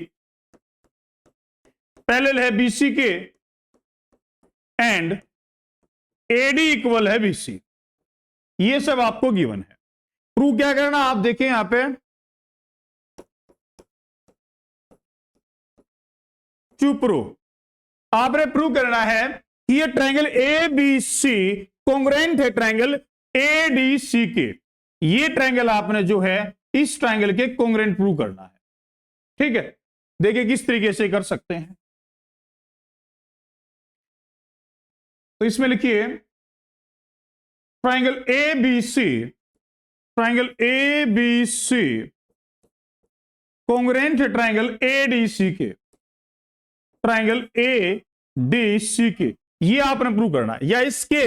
Speaker 1: पैरेलल है बीसी के एंड एडी इक्वल है बीसी, ये सब आपको गिवन है। प्रूव क्या करना, आप देखें यहां पे टू प्रूव आपने प्रूव करना है कि ये triangle A B C congruent है ट्रायंगल ए डी सी के। ये ट्रायंगल आपने जो है इस ट्रायंगल के कॉन्ग्रुएंट प्रूव करना है। ठीक है, देखिए किस तरीके से कर सकते हैं। तो इसमें लिखिए triangle A B C, triangle A B C congruent है ट्रायंगल ए डी सी के, ट्रायंगल ए डी सी के। ये आपने प्रूव करना है। या इसके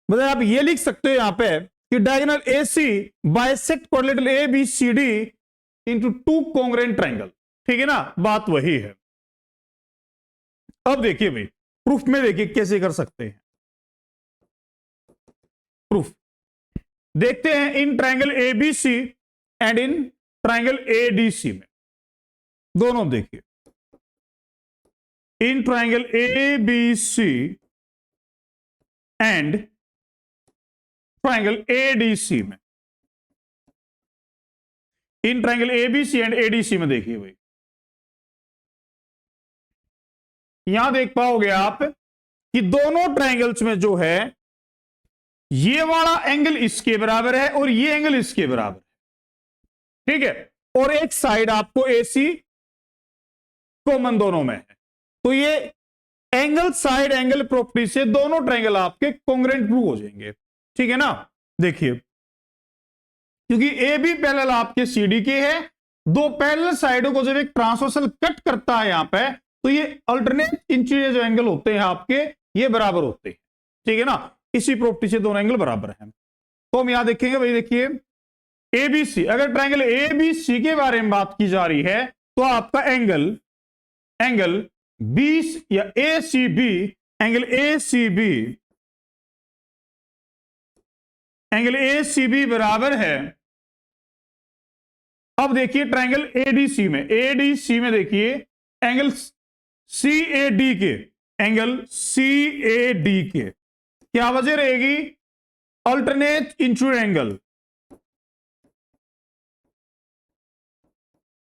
Speaker 1: मतलब आप ये लिख सकते हो यहां पे कि diagonal A C bisect quadrilateral A B C D into two congruent triangle. ठीक है ना, बात वही है। अब देखिए भाई प्रूफ में देखिए कैसे कर सकते हैं। प्रूफ देखते हैं in triangle A B C and in triangle A D C में, दोनों देखिए in triangle A B C and triangle A D C में, in triangle A B C and A D C में देखिए भाई, यहां देख पाओगे आप कि दोनों ट्रायंगल्स में जो है ये वाला एंगल इसके बराबर है और ये एंगल इसके बराबर है। ठीक है, और एक साइड आपको एसी कॉमन दोनों में है। तो ये एंगल साइड एंगल प्रॉपर्टी से दोनों ट्रायंगल आपके कॉन्ग्रुएंट प्रूव हो जाएंगे। ठीक है ना, देखिए क्योंकि ए बी पैरेलल आपके सी डी के है, दो पैरेलल साइडों को जब एक ट्रांसवर्सल कट करता है यहां पे, तो ये अल्टरनेट इंटीरियर जो एंगल होते हैं आपके ये बराबर होते हैं। ठीक है ना, इसी प्रॉपर्टी से दोनों एंगल बराबर हैं। तो हम यहां देखेंगे भाई, देखिए ए बी सी, अगर ट्रायंगल ए बी सी के बारे में बात की जा रही है तो आपका एंगल बी या A C B, angle A C B, angle A C B बराबर है। अब देखिए ट्रायंगल एडीसी में, एडीसी में देखिए एंगल सी ए डी के, एंगल सी ए डी के क्या वजह रहेगी, alternate interior angle,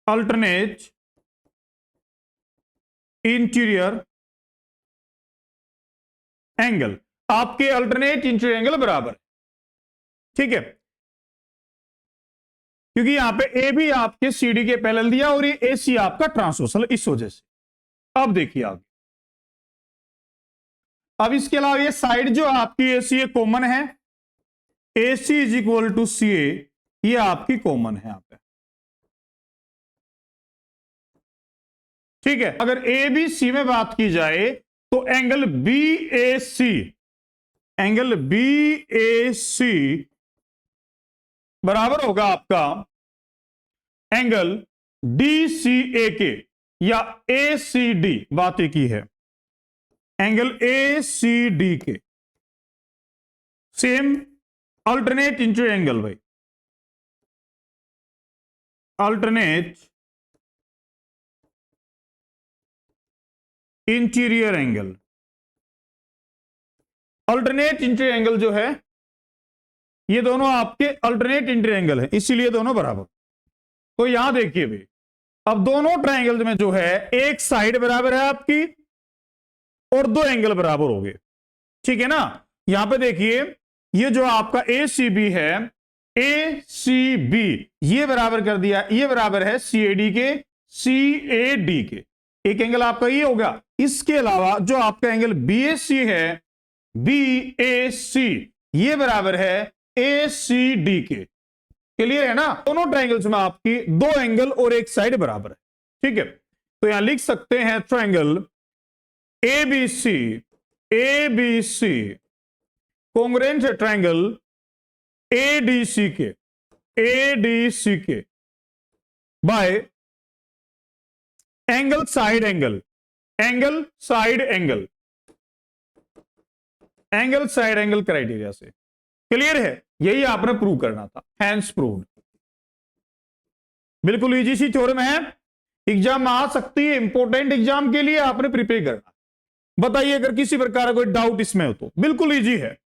Speaker 1: alternate interior angle, आपके अल्टरनेट इंटीरियर एंगल बराबर। ठीक है, क्योंकि यहां पे ए भी आपके सी डी के पैरेलल दिया और ये ए सी आपका ट्रांसवर्सल, इस वजह से। अब देखिए आगे, अब इसके अलावा ये साइड जो आपकी ए सी ए कॉमन है, ए सी इज इक्वल टू सी ए, ये आपकी कॉमन है यहां पे। ठीक है, अगर ए बी सी में बात की जाए तो एंगल बी ए सी, एंगल बी ए सी बराबर होगा आपका एंगल डी सी ए के या ए सी डी, बात एक ही है, एंगल ए सी डी के, सेम अल्टरनेट इंटीरियर एंगल भाई, alternate interior angle, alternate interior angle जो है ये दोनों आपके अल्टरनेट इंटीरियर एंगल है, इसीलिए दोनों बराबर। तो यहां देखिए भाई, अब दोनों ट्रायंगल में जो है एक साइड बराबर है आपकी और दो एंगल बराबर हो गए। ठीक है ना, यहां पे देखिए ये जो आपका ए सी बी है, ए सी बी ये बराबर कर दिया, ये बराबर है सी ए डी के, सी ए डी के, एक एंगल आपका ये होगा। इसके अलावा जो आपका एंगल बी ए सी है, बी ए सी ये बराबर है ए सी डी के। क्लियर है ना, दोनों ट्रायंगल्स में आपकी दो एंगल और एक साइड बराबर है। ठीक है, तो यहां लिख सकते हैं triangle A B C, A B C congruent है ट्रायंगल ए डी सी के, ए डी सी के by angle side angle, angle side angle, angle side angle criteria से। क्लियर है, यही आपने प्रूव करना था, हैंस प्रूव्ड। बिल्कुल इजी सी थ्योरम है, एग्जाम आ सकती है, इंपॉर्टेंट एग्जाम के लिए आपने प्रिपेयर करना। बताइए अगर किसी प्रकार का कोई डाउट इसमें हो तो, बिल्कुल इजी है।